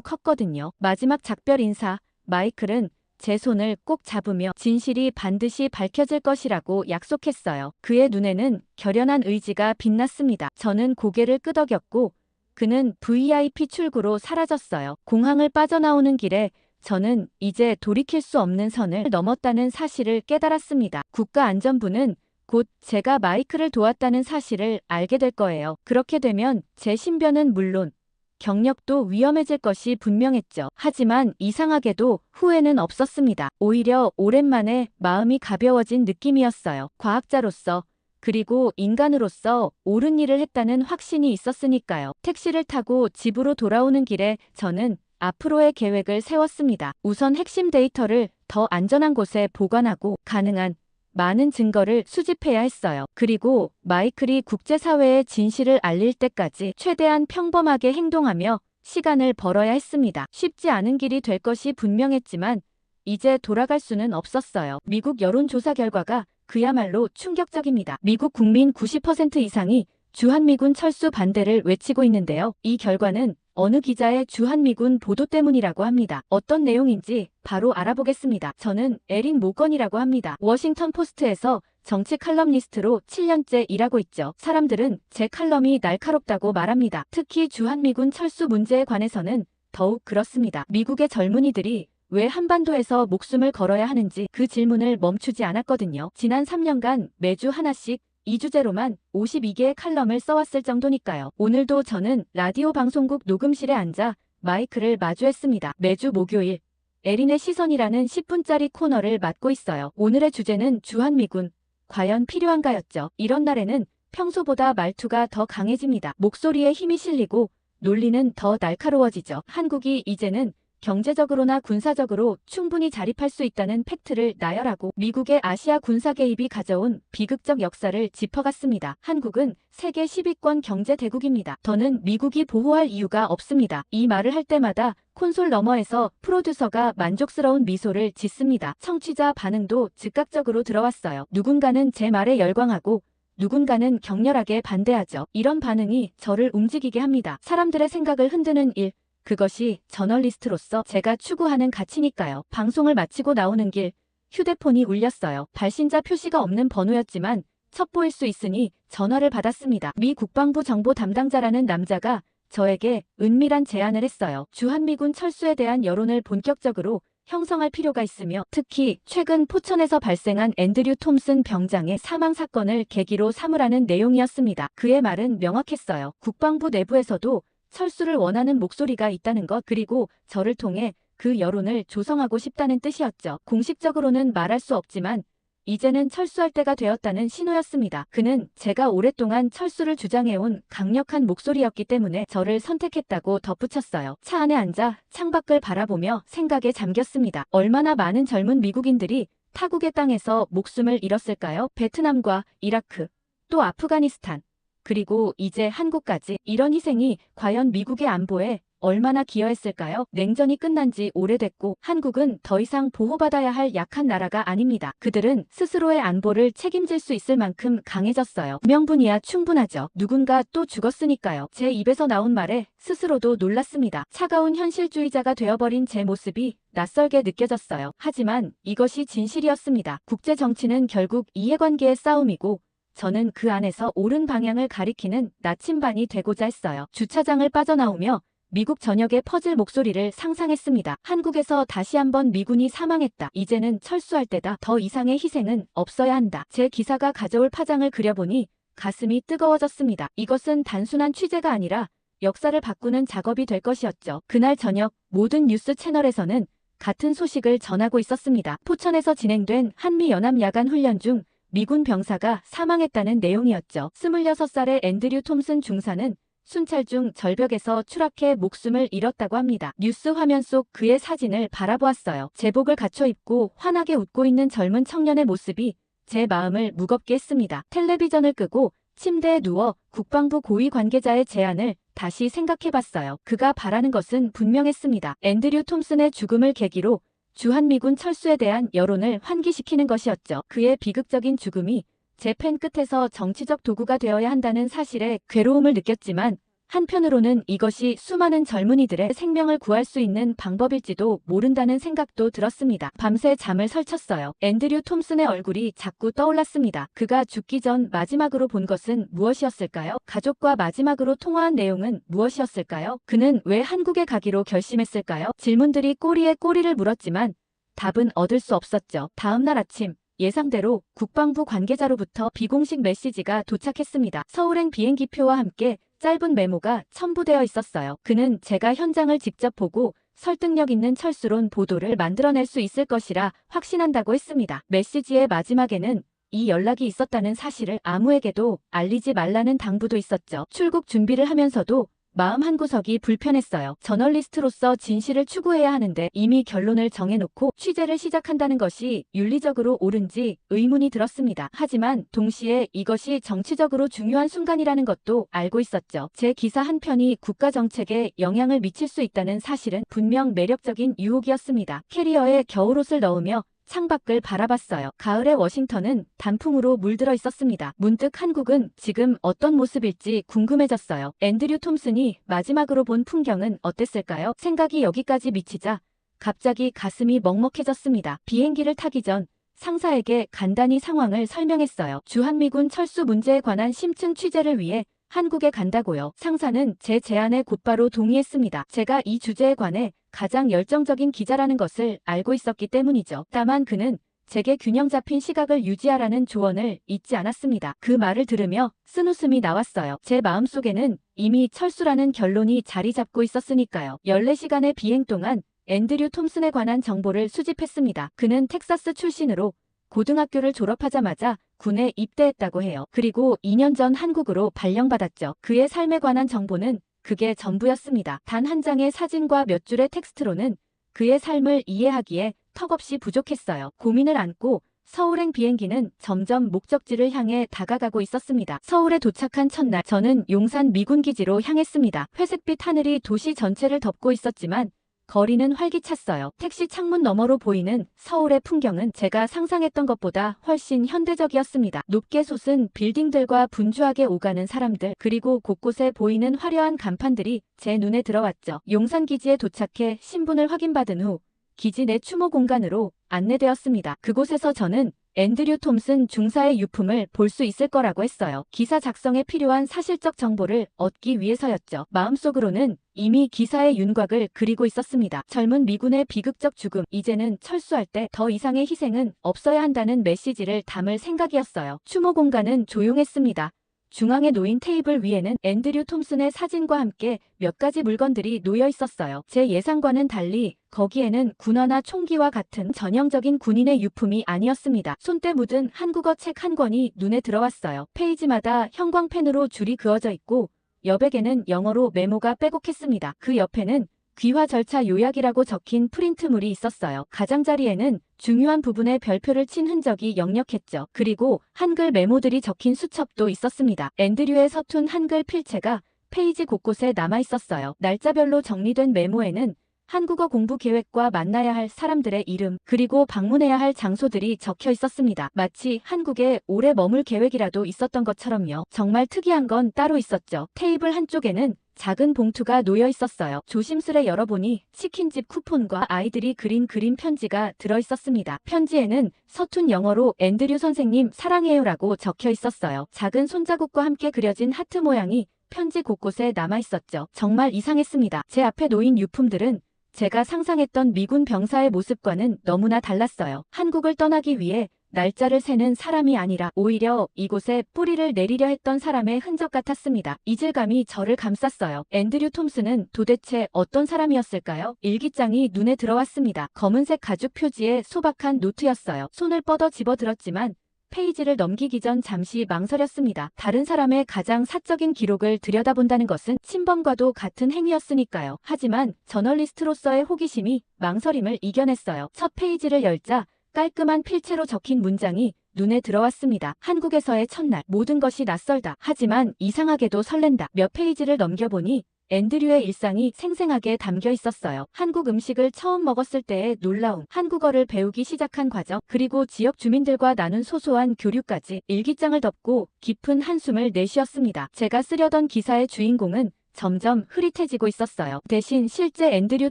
컸거든요. 마지막 작별 인사, 마이클은 제 손을 꼭 잡으며 진실이 반드시 밝혀질 것이라고 약속했어요. 그의 눈에는 결연한 의지가 빛났습니다. 저는 고개를 끄덕였고 그는 VIP 출구로 사라졌어요. 공항을 빠져나오는 길에 저는 이제 돌이킬 수 없는 선을 넘었다는 사실을 깨달았습니다. 국가안전부는 곧 제가 마이클을 도왔다는 사실을 알게 될 거예요. 그렇게 되면 제 신변은 물론 경력도 위험해질 것이 분명했죠. 하지만 이상하게도 후회는 없었습니다. 오히려 오랜만에 마음이 가벼워진 느낌이었어요. 과학자로서 그리고 인간으로서 옳은 일을 했다는 확신이 있었으니까요. 택시를 타고 집으로 돌아오는 길에 저는 앞으로의 계획을 세웠습니다. 우선 핵심 데이터를 더 안전한 곳에 보관하고 가능한 많은 증거를 수집해야 했어요. 그리고 마이클이 국제사회에 진실을 알릴 때까지 최대한 평범하게 행동하며 시간을 벌어야 했습니다. 쉽지 않은 길이 될 것이 분명했지만 이제 돌아갈 수는 없었어요. 미국 여론조사 결과가 그야말로 충격적입니다. 미국 국민 90% 이상이 주한미군 철수 반대를 외치고 있는데요. 이 결과는 어느 기자의 주한미군 보도 때문이라고 합니다. 어떤 내용인지 바로 알아보겠습니다. 저는 에린 모건이라고 합니다. 워싱턴 포스트에서 정치 칼럼니스트로 7년째 일하고 있죠. 사람들은 제 칼럼이 날카롭다고 말합니다. 특히 주한미군 철수 문제에 관해서는 더욱 그렇습니다. 미국의 젊은이들이 왜 한반도에서 목숨을 걸어야 하는지 그 질문을 멈추지 않았거든요. 지난 3년간 매주 하나씩 이 주제로만 52개의 칼럼을 써왔을 정도니까요. 오늘도 저는 라디오 방송국 녹음실에 앉아 마이클을 마주했습니다. 매주 목요일 에린의 시선이라는 10분짜리 코너를 맡고 있어요. 오늘의 주제는 주한미군, 과연 필요한가였죠. 이런 날에는 평소보다 말투가 더 강해집니다. 목소리에 힘이 실리고 논리는 더 날카로워지죠. 한국이 이제는 경제적으로나 군사적으로 충분히 자립할 수 있다는 팩트를 나열하고 미국의 아시아 군사 개입이 가져온 비극적 역사를 짚어갔습니다. 한국은 세계 10위권 경제 대국입니다. 더는 미국이 보호할 이유가 없습니다. 이 말을 할 때마다 콘솔 너머에서 프로듀서가 만족스러운 미소를 짓습니다. 청취자 반응도 즉각적으로 들어왔어요. 누군가는 제 말에 열광하고 누군가는 격렬하게 반대하죠. 이런 반응이 저를 움직이게 합니다. 사람들의 생각을 흔드는 일. 그것이 저널리스트로서 제가 추구하는 가치니까요. 방송을 마치고 나오는 길 휴대폰이 울렸어요. 발신자 표시가 없는 번호였지만 첩보일 수 있으니 전화를 받았습니다. 미 국방부 정보 담당자라는 남자가 저에게 은밀한 제안을 했어요. 주한미군 철수에 대한 여론을 본격적으로 형성할 필요가 있으며 특히 최근 포천에서 발생한 앤드류 톰슨 병장의 사망 사건을 계기로 삼으라는 내용이었습니다. 그의 말은 명확했어요. 국방부 내부에서도 철수를 원하는 목소리가 있다는 것, 그리고 저를 통해 그 여론을 조성하고 싶다는 뜻이었죠. 공식적으로는 말할 수 없지만 이제는 철수할 때가 되었다는 신호였습니다. 그는 제가 오랫동안 철수를 주장해온 강력한 목소리였기 때문에 저를 선택했다고 덧붙였어요. 차 안에 앉아 창밖을 바라보며 생각에 잠겼습니다. 얼마나 많은 젊은 미국인들이 타국의 땅에서 목숨을 잃었을까요? 베트남과 이라크, 또 아프가니스탄, 그리고 이제 한국까지. 이런 희생이 과연 미국의 안보에 얼마나 기여했을까요? 냉전이 끝난 지 오래됐고 한국은 더 이상 보호받아야 할 약한 나라가 아닙니다. 그들은 스스로의 안보를 책임질 수 있을 만큼 강해졌어요. 명분이야 충분하죠. 누군가 또 죽었으니까요. 제 입에서 나온 말에 스스로도 놀랐습니다. 차가운 현실주의자가 되어버린 제 모습이 낯설게 느껴졌어요. 하지만 이것이 진실이었습니다. 국제 정치는 결국 이해관계의 싸움이고 저는 그 안에서 옳은 방향을 가리키는 나침반이 되고자 했어요. 주차장을 빠져나오며 미국 전역의 퍼즐 목소리를 상상했습니다. 한국에서 다시 한번 미군이 사망했다. 이제는 철수할 때다. 더 이상의 희생은 없어야 한다. 제 기사가 가져올 파장을 그려보니 가슴이 뜨거워졌습니다. 이것은 단순한 취재가 아니라 역사를 바꾸는 작업이 될 것이었죠. 그날 저녁 모든 뉴스 채널에서는 같은 소식을 전하고 있었습니다. 포천에서 진행된 한미연합야간훈련 중 미군 병사가 사망했다는 내용이었죠. 26살의 앤드류 톰슨 중사는 순찰 중 절벽에서 추락해 목숨을 잃었다고 합니다. 뉴스 화면 속 그의 사진을 바라보았어요. 제복을 갖춰 입고 환하게 웃고 있는 젊은 청년의 모습이 제 마음을 무겁게 했습니다. 텔레비전을 끄고 침대에 누워 국방부 고위 관계자의 제안을 다시 생각해봤어요. 그가 바라는 것은 분명했습니다. 앤드류 톰슨의 죽음을 계기로 주한미군 철수에 대한 여론을 환기시키는 것이었죠. 그의 비극적인 죽음이 제 펜 끝에서 정치적 도구가 되어야 한다는 사실에 괴로움을 느꼈지만 한편으로는 이것이 수많은 젊은이들의 생명을 구할 수 있는 방법일지도 모른다는 생각도 들었습니다. 밤새 잠을 설쳤어요. 앤드류 톰슨의 얼굴이 자꾸 떠올랐습니다. 그가 죽기 전 마지막으로 본 것은 무엇이었을까요? 가족과 마지막으로 통화한 내용은 무엇이었을까요? 그는 왜 한국에 가기로 결심했을까요? 질문들이 꼬리에 꼬리를 물었지만 답은 얻을 수 없었죠. 다음 날 아침 예상대로 국방부 관계자로부터 비공식 메시지가 도착했습니다. 서울행 비행기표와 함께 짧은 메모가 첨부되어 있었어요. 그는 제가 현장을 직접 보고 설득력 있는 철수론 보도를 만들어낼 수 있을 것이라 확신한다고 했습니다. 메시지의 마지막에는 이 연락이 있었다는 사실을 아무에게도 알리지 말라는 당부도 있었죠. 출국 준비를 하면서도 마음 한구석이 불편했어요. 저널리스트로서 진실을 추구해야 하는데 이미 결론을 정해놓고 취재를 시작한다는 것이 윤리적으로 옳은지 의문이 들었습니다. 하지만 동시에 이것이 정치적으로 중요한 순간이라는 것도 알고 있었죠. 제 기사 한 편이 국가 정책에 영향을 미칠 수 있다는 사실은 분명 매력적인 유혹이었습니다. 캐리어에 겨울옷을 넣으며 창밖을 바라봤어요. 가을의 워싱턴은 단풍으로 물들어 있었습니다. 문득 한국은 지금 어떤 모습일지 궁금해졌어요. 앤드류 톰슨이 마지막으로 본 풍경은 어땠을까요? 생각이 여기까지 미치자 갑자기 가슴이 먹먹해졌습니다. 비행기를 타기 전 상사에게 간단히 상황을 설명했어요. 주한미군 철수 문제에 관한 심층 취재를 위해 한국에 간다고요. 상사는 제 제안에 곧바로 동의했습니다. 제가 이 주제에 관해 가장 열정적인 기자라는 것을 알고 있었기 때문이죠. 다만 그는 제게 균형 잡힌 시각을 유지하라는 조언을 잊지 않았습니다. 그 말을 들으며 쓴웃음이 나왔어요. 제 마음속에는 이미 철수라는 결론이 자리 잡고 있었으니까요. 14시간의 비행 동안 앤드류 톰슨에 관한 정보를 수집했습니다. 그는 텍사스 출신으로 고등학교를 졸업하자마자 군에 입대했다고 해요. 그리고 2년 전 한국으로 발령받았죠. 그의 삶에 관한 정보는 그게 전부였습니다. 단 한 장의 사진과 몇 줄의 텍스트로는 그의 삶을 이해하기에 턱없이 부족했어요. 고민을 안고 서울행 비행기는 점점 목적지를 향해 다가가고 있었습니다. 서울에 도착한 첫날 저는 용산 미군기지로 향했습니다. 회색빛 하늘이 도시 전체를 덮고 있었지만 거리는 활기찼어요. 택시 창문 너머로 보이는 서울의 풍경은 제가 상상했던 것보다 훨씬 현대적이었습니다. 높게 솟은 빌딩들과 분주하게 오가는 사람들, 그리고 곳곳에 보이는 화려한 간판들이 제 눈에 들어왔죠. 용산기지에 도착해 신분을 확인받은 후 기지 내 추모 공간으로 안내되었습니다. 그곳에서 저는 앤드류 톰슨 중사의 유품을 볼 수 있을 거라고 했어요. 기사 작성에 필요한 사실적 정보를 얻기 위해서였죠. 마음속으로는 이미 기사의 윤곽을 그리고 있었습니다. 젊은 미군의 비극적 죽음, 이제는 철수할 때 더 이상의 희생은 없어야 한다는 메시지를 담을 생각이었어요. 추모 공간은 조용했습니다. 중앙에 놓인 테이블 위에는 앤드류 톰슨의 사진과 함께 몇 가지 물건들이 놓여 있었어요. 제 예상과는 달리 거기에는 군화나 총기와 같은 전형적인 군인의 유품이 아니었습니다. 손때 묻은 한국어 책 한 권이 눈에 들어왔어요. 페이지마다 형광펜으로 줄이 그어져 있고 여백에는 영어로 메모가 빼곡했습니다. 그 옆에는 귀화 절차 요약이라고 적힌 프린트물이 있었어요. 가장자리에는 중요한 부분에 별표를 친 흔적이 역력했죠. 그리고 한글 메모들이 적힌 수첩도 있었습니다. 앤드류의 서툰 한글 필체가 페이지 곳곳에 남아 있었어요. 날짜별로 정리된 메모에는 한국어 공부 계획과 만나야 할 사람들의 이름, 그리고 방문해야 할 장소들이 적혀 있었습니다. 마치 한국에 오래 머물 계획이라도 있었던 것처럼요. 정말 특이한 건 따로 있었죠. 테이블 한쪽에는 작은 봉투가 놓여 있었어요. 조심스레 열어보니 치킨집 쿠폰과 아이들이 그린 그림 편지가 들어있었습니다. 편지에는 서툰 영어로 앤드류 선생님 사랑해요라고 적혀 있었어요. 작은 손자국과 함께 그려진 하트 모양이 편지 곳곳에 남아있었죠. 정말 이상했습니다. 제 앞에 놓인 유품들은 제가 상상했던 미군 병사의 모습과는 너무나 달랐어요. 한국을 떠나기 위해 날짜를 세는 사람이 아니라 오히려 이곳에 뿌리를 내리려 했던 사람의 흔적 같았습니다. 이질감이 저를 감쌌어요. 앤드류 톰슨은 도대체 어떤 사람이었을까요? 일기장이 눈에 들어왔습니다. 검은색 가죽 표지에 소박한 노트였어요. 손을 뻗어 집어들었지만 페이지를 넘기기 전 잠시 망설였습니다. 다른 사람의 가장 사적인 기록을 들여다본다는 것은 침범과도 같은 행위였으니까요. 하지만 저널리스트로서의 호기심이 망설임을 이겨냈어요. 첫 페이지를 열자 깔끔한 필체로 적힌 문장이 눈에 들어왔습니다. 한국에서의 첫날, 모든 것이 낯설다. 하지만 이상하게도 설렌다. 몇 페이지를 넘겨보니 앤드류의 일상이 생생하게 담겨 있었어요. 한국 음식을 처음 먹었을 때의 놀라움, 한국어를 배우기 시작한 과정, 그리고 지역 주민들과 나눈 소소한 교류까지. 일기장을 덮고 깊은 한숨을 내쉬었습니다. 제가 쓰려던 기사의 주인공은 점점 흐릿해지고 있었어요. 대신 실제 앤드류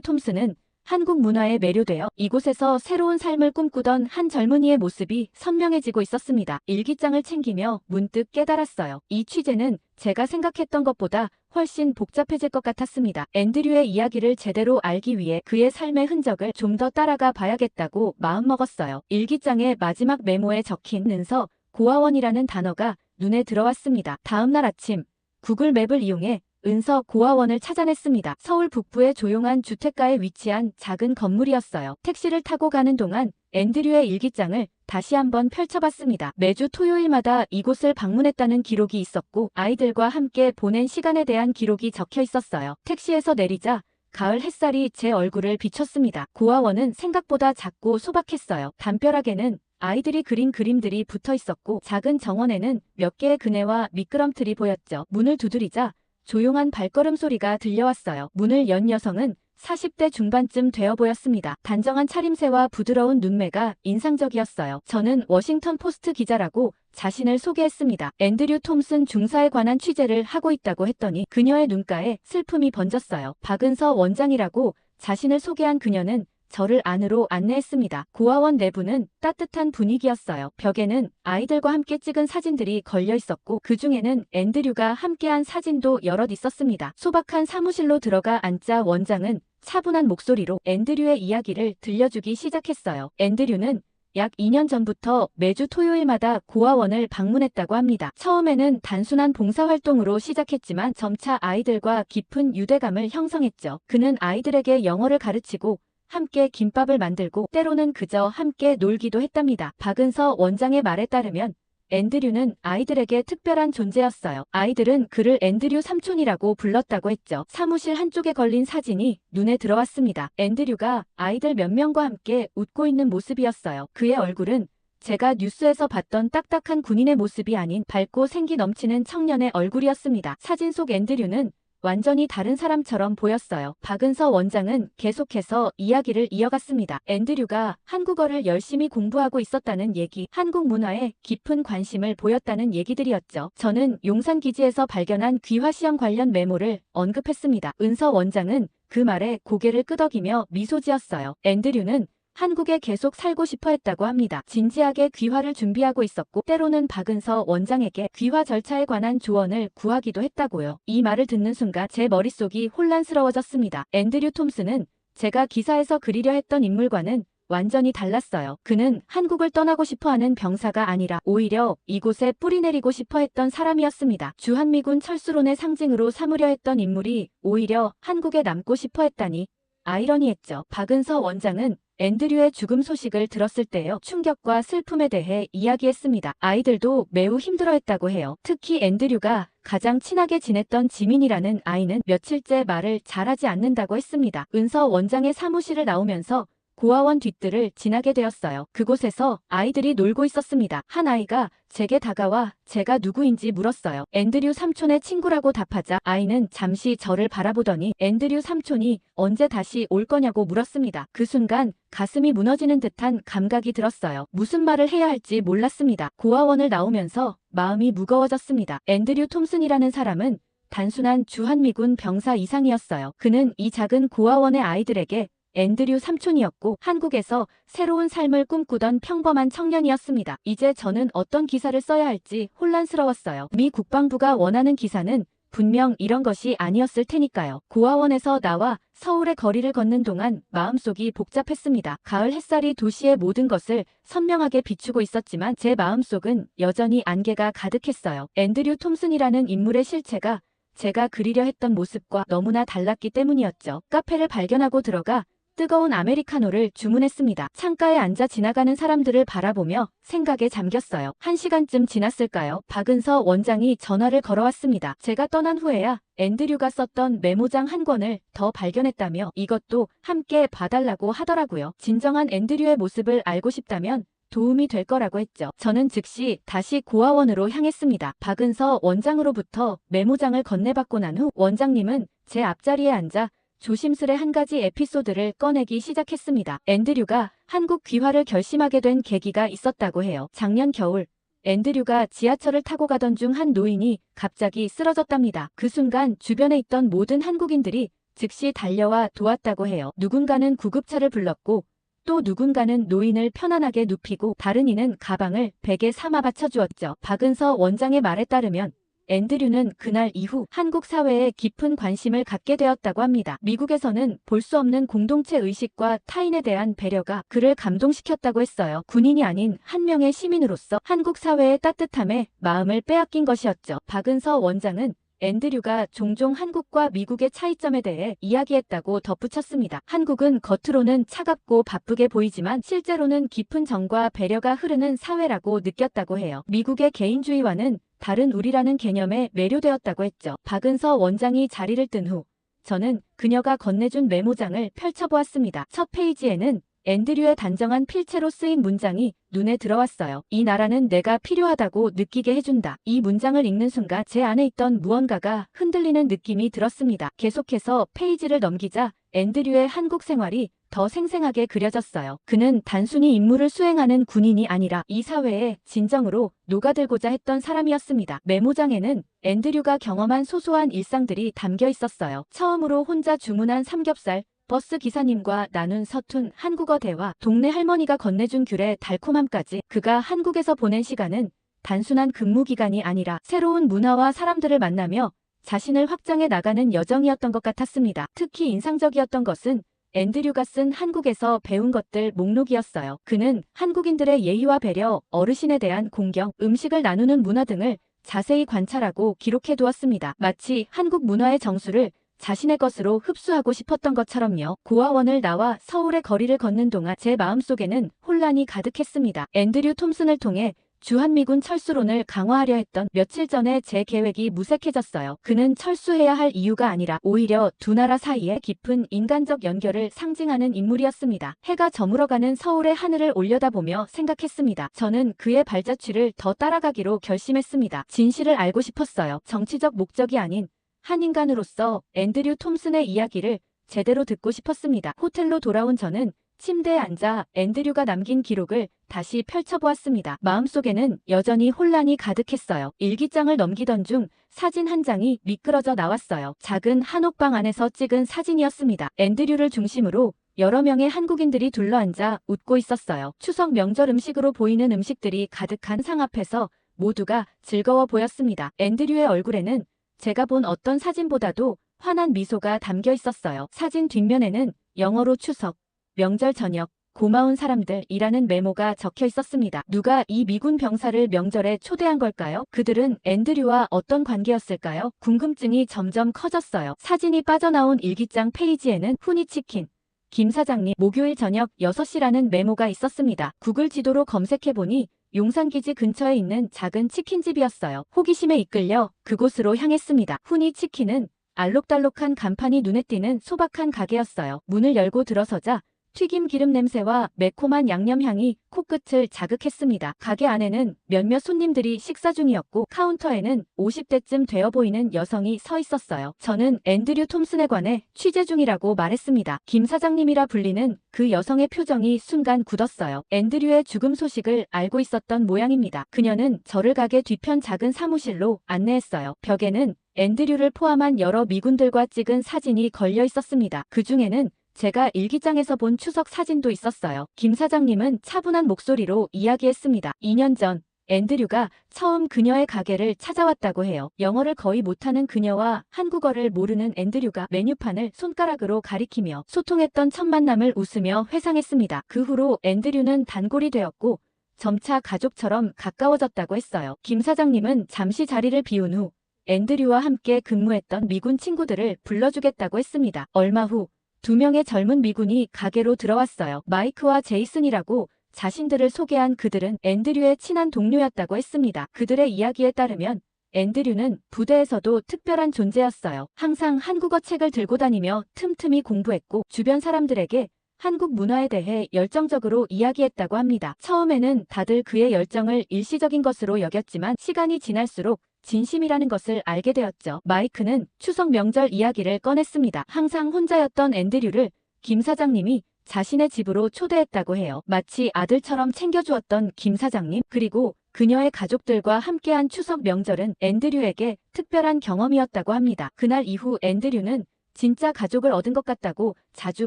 톰슨은 한국 문화에 매료되어 이곳에서 새로운 삶을 꿈꾸던 한 젊은이의 모습이 선명해지고 있었습니다. 일기장을 챙기며 문득 깨달았어요. 이 취재는 제가 생각했던 것보다 훨씬 복잡해질 것 같았습니다. 앤드류의 이야기를 제대로 알기 위해 그의 삶의 흔적을 좀 더 따라가 봐야겠다고 마음먹었어요. 일기장의 마지막 메모에 적힌 는서 고아원이라는 단어가 눈에 들어왔습니다. 다음날 아침 구글 맵을 이용해 은서 고아원을 찾아냈습니다. 서울 북부의 조용한 주택가에 위치한 작은 건물이었어요. 택시를 타고 가는 동안 앤드류의 일기장을 다시 한번 펼쳐봤습니다. 매주 토요일마다 이곳을 방문했다는 기록이 있었고 아이들과 함께 보낸 시간에 대한 기록이 적혀 있었어요. 택시에서 내리자 가을 햇살이 제 얼굴을 비췄습니다. 고아원은 생각보다 작고 소박했어요. 담벼락에는 아이들이 그린 그림들이 붙어 있었고 작은 정원에는 몇 개의 그네와 미끄럼틀이 보였죠. 문을 두드리자 조용한 발걸음 소리가 들려왔어요. 문을 연 여성은 40대 중반쯤 되어 보였습니다. 단정한 차림새와 부드러운 눈매가 인상적이었어요. 저는 워싱턴 포스트 기자라고 자신을 소개했습니다. 앤드류 톰슨 중사에 관한 취재를 하고 있다고 했더니 그녀의 눈가에 슬픔이 번졌어요. 박은서 원장이라고 자신을 소개한 그녀는 저를 안으로 안내했습니다. 고아원 내부는 따뜻한 분위기였어요. 벽에는 아이들과 함께 찍은 사진들이 걸려 있었고 그 중에는 앤드류가 함께한 사진도 여럿 있었습니다. 소박한 사무실로 들어가 앉자 원장은 차분한 목소리로 앤드류의 이야기를 들려주기 시작했어요. 앤드류는 약 2년 전부터 매주 토요일마다 고아원을 방문했다고 합니다. 처음에는 단순한 봉사활동으로 시작했지만 점차 아이들과 깊은 유대감을 형성했죠. 그는 아이들에게 영어를 가르치고 함께 김밥을 만들고 때로는 그저 함께 놀기도 했답니다. 박은서 원장의 말에 따르면 앤드류는 아이들에게 특별한 존재였어요. 아이들은 그를 앤드류 삼촌이라고 불렀다고 했죠. 사무실 한쪽에 걸린 사진이 눈에 들어왔습니다. 앤드류가 아이들 몇 명과 함께 웃고 있는 모습이었어요. 그의 얼굴은 제가 뉴스에서 봤던 딱딱한 군인의 모습이 아닌 밝고 생기 넘치는 청년의 얼굴이었습니다. 사진 속 앤드류는 완전히 다른 사람처럼 보였어요. 박은서 원장은 계속해서 이야기를 이어갔습니다. 앤드류가 한국어를 열심히 공부하고 있었다는 얘기, 한국 문화에 깊은 관심을 보였다는 얘기들이었죠. 저는 용산 기지에서 발견한 귀화시험 관련 메모를 언급했습니다. 은서 원장은 그 말에 고개를 끄덕이며 미소 지었어요. 앤드류는 한국에 계속 살고 싶어 했다고 합니다. 진지하게 귀화를 준비하고 있었고 때로는 박은서 원장에게 귀화 절차에 관한 조언을 구하기도 했다고요. 이 말을 듣는 순간 제 머릿속이 혼란스러워졌습니다. 앤드류 톰슨은 제가 기사에서 그리려 했던 인물과는 완전히 달랐어요. 그는 한국을 떠나고 싶어하는 병사가 아니라 오히려 이곳에 뿌리내리고 싶어 했던 사람이었습니다. 주한미군 철수론의 상징으로 삼으려 했던 인물이 오히려 한국에 남고 싶어 했다니 아이러니했죠. 박은서 원장은 앤드류의 죽음 소식을 들었을 때의 충격과 슬픔에 대해 이야기했습니다. 아이들도 매우 힘들어했다고 해요. 특히 앤드류가 가장 친하게 지냈던 지민이라는 아이는 며칠째 말을 잘하지 않는다고 했습니다. 은서 원장의 사무실을 나오면서 고아원 뒷뜰을 지나게 되었어요. 그곳에서 아이들이 놀고 있었습니다. 한 아이가 제게 다가와 제가 누구인지 물었어요. 앤드류 삼촌의 친구라고 답하자 아이는 잠시 저를 바라보더니 앤드류 삼촌이 언제 다시 올 거냐고 물었습니다. 그 순간 가슴이 무너지는 듯한 감각이 들었어요. 무슨 말을 해야 할지 몰랐습니다. 고아원을 나오면서 마음이 무거워졌습니다. 앤드류 톰슨이라는 사람은 단순한 주한미군 병사 이상이었어요. 그는 이 작은 고아원의 아이들에게 앤드류 삼촌이었고 한국에서 새로운 삶을 꿈꾸던 평범한 청년이었습니다. 이제 저는 어떤 기사를 써야 할지 혼란스러웠어요. 미 국방부가 원하는 기사는 분명 이런 것이 아니었을 테니까요. 고아원에서 나와 서울의 거리를 걷는 동안 마음속이 복잡했습니다. 가을 햇살이 도시의 모든 것을 선명하게 비추고 있었지만 제 마음속은 여전히 안개가 가득했어요. 앤드류 톰슨이라는 인물의 실체가 제가 그리려 했던 모습과 너무나 달랐기 때문이었죠. 카페를 발견하고 들어가 뜨거운 아메리카노를 주문했습니다. 창가에 앉아 지나가는 사람들을 바라보며 생각에 잠겼어요. 1시간쯤 지났을까요? 박은서 원장이 전화를 걸어왔습니다. 제가 떠난 후에야 앤드류가 썼던 메모장 한 권을 더 발견했다며 이것도 함께 봐달라고 하더라고요. 진정한 앤드류의 모습을 알고 싶다면 도움이 될 거라고 했죠. 저는 즉시 다시 고아원으로 향했습니다. 박은서 원장으로부터 메모장을 건네받고 난 후 원장님은 제 앞자리에 앉아 조심스레 한 가지 에피소드를 꺼내기 시작했습니다. 앤드류가 한국 귀화를 결심하게 된 계기가 있었다고 해요. 작년 겨울 앤드류가 지하철을 타고 가던 중 한 노인이 갑자기 쓰러졌답니다. 그 순간 주변에 있던 모든 한국인들이 즉시 달려와 도왔다고 해요. 누군가는 구급차를 불렀고 또 누군가는 노인을 편안하게 눕히고 다른 이는 가방을 베개 삼아 받쳐주었죠. 박은서 원장의 말에 따르면 앤드류는 그날 이후 한국 사회에 깊은 관심을 갖게 되었다고 합니다. 미국에서는 볼 수 없는 공동체 의식과 타인에 대한 배려가 그를 감동시켰다고 했어요. 군인이 아닌 한 명의 시민으로서 한국 사회의 따뜻함에 마음을 빼앗긴 것이었죠. 박은서 원장은 앤드류가 종종 한국과 미국의 차이점에 대해 이야기했다고 덧붙였습니다. 한국은 겉으로는 차갑고 바쁘게 보이지만 실제로는 깊은 정과 배려가 흐르는 사회라고 느꼈다고 해요. 미국의 개인주의와는 다른 우리라는 개념에 매료되었다고 했죠. 박은서 원장이 자리를 뜬 후 저는 그녀가 건네준 메모장을 펼쳐보았습니다. 첫 페이지에는 앤드류의 단정한 필체로 쓰인 문장이 눈에 들어왔어요. 이 나라는 내가 필요하다고 느끼게 해준다. 이 문장을 읽는 순간 제 안에 있던 무언가가 흔들리는 느낌이 들었습니다. 계속해서 페이지를 넘기자 앤드류의 한국 생활이 더 생생하게 그려졌어요. 그는 단순히 임무를 수행하는 군인이 아니라 이 사회에 진정으로 녹아들고자 했던 사람이었습니다. 메모장에는 앤드류가 경험한 소소한 일상들이 담겨 있었어요. 처음으로 혼자 주문한 삼겹살, 버스 기사님과 나눈 서툰 한국어 대화, 동네 할머니가 건네준 귤의 달콤함까지 그가 한국에서 보낸 시간은 단순한 근무 기간이 아니라 새로운 문화와 사람들을 만나며 자신을 확장해 나가는 여정이었던 것 같았습니다. 특히 인상적이었던 것은 앤드류가 쓴 한국에서 배운 것들 목록이었어요. 그는 한국인들의 예의와 배려, 어르신에 대한 공경, 음식을 나누는 문화 등을 자세히 관찰하고 기록해 두었습니다. 마치 한국 문화의 정수를 자신의 것으로 흡수하고 싶었던 것처럼요. 고아원을 나와 서울의 거리를 걷는 동안 제 마음속에는 혼란이 가득했습니다. 앤드류 톰슨을 통해 주한미군 철수론을 강화하려 했던 며칠 전에 제 계획이 무색해졌어요. 그는 철수해야 할 이유가 아니라 오히려 두 나라 사이의 깊은 인간적 연결을 상징하는 인물이었습니다. 해가 저물어가는 서울의 하늘을 올려다보며 생각했습니다. 저는 그의 발자취를 더 따라가기로 결심했습니다. 진실을 알고 싶었어요. 정치적 목적이 아닌 한 인간으로서 앤드류 톰슨의 이야기를 제대로 듣고 싶었습니다. 호텔로 돌아온 저는 침대에 앉아 앤드류가 남긴 기록을 다시 펼쳐보았습니다. 마음속에는 여전히 혼란이 가득했어요. 일기장을 넘기던 중 사진 한 장이 미끄러져 나왔어요. 작은 한옥방 안에서 찍은 사진이었습니다. 앤드류를 중심으로 여러 명의 한국인들이 둘러앉아 웃고 있었어요. 추석 명절 음식으로 보이는 음식들이 가득한 상 앞에서 모두가 즐거워 보였습니다. 앤드류의 얼굴에는 제가 본 어떤 사진보다도 환한 미소가 담겨 있었어요. 사진 뒷면에는 영어로 추석, 명절 저녁, 고마운 사람들이라는 메모가 적혀 있었습니다. 누가 이 미군 병사를 명절에 초대한 걸까요? 그들은 앤드류와 어떤 관계였을까요? 궁금증이 점점 커졌어요. 사진이 빠져나온 일기장 페이지에는 후니치킨, 김 사장님, 목요일 저녁 6시라는 메모가 있었습니다. 구글 지도로 검색해보니 용산기지 근처에 있는 작은 치킨집이었어요. 호기심에 이끌려 그곳으로 향했습니다. 후니치킨은 알록달록한 간판이 눈에 띄는 소박한 가게였어요. 문을 열고 들어서자 튀김 기름 냄새와 매콤한 양념 향이 코끝을 자극했습니다. 가게 안에는 몇몇 손님들이 식사 중이었고 카운터에는 50대쯤 되어 보이는 여성이 서 있었어요. 저는 앤드류 톰슨에 관해 취재 중이라고 말했습니다. 김 사장님이라 불리는 그 여성의 표정이 순간 굳었어요. 앤드류의 죽음 소식을 알고 있었던 모양입니다. 그녀는 저를 가게 뒤편 작은 사무실로 안내했어요. 벽에는 앤드류를 포함한 여러 미군들과 찍은 사진이 걸려 있었습니다. 그 중에는 제가 일기장에서 본 추석 사진도 있었어요. 김 사장님은 차분한 목소리로 이야기했습니다. 2년 전 앤드류가 처음 그녀의 가게를 찾아왔다고 해요. 영어를 거의 못하는 그녀와 한국어를 모르는 앤드류가 메뉴판을 손가락으로 가리키며 소통했던 첫 만남을 웃으며 회상했습니다. 그 후로 앤드류는 단골이 되었고 점차 가족처럼 가까워졌다고 했어요. 김 사장님은 잠시 자리를 비운 후 앤드류와 함께 근무했던 미군 친구들을 불러주겠다고 했습니다. 얼마 후 2명의 젊은 미군이 가게로 들어왔어요. 마이크와 제이슨이라고 자신들을 소개한 그들은 앤드류의 친한 동료였다고 했습니다. 그들의 이야기에 따르면 앤드류는 부대에서도 특별한 존재였어요. 항상 한국어 책을 들고 다니며 틈틈이 공부했고 주변 사람들에게 한국 문화에 대해 열정적으로 이야기했다고 합니다. 처음에는 다들 그의 열정을 일시적인 것으로 여겼지만 시간이 지날수록 진심이라는 것을 알게 되었죠. 마이크는 추석 명절 이야기를 꺼냈습니다. 항상 혼자였던 앤드류를 김 사장님이 자신의 집으로 초대했다고 해요. 마치 아들처럼 챙겨주었던 김 사장님, 그리고 그녀의 가족들과 함께한 추석 명절은 앤드류에게 특별한 경험이었다고 합니다. 그날 이후 앤드류는 진짜 가족을 얻은 것 같다고 자주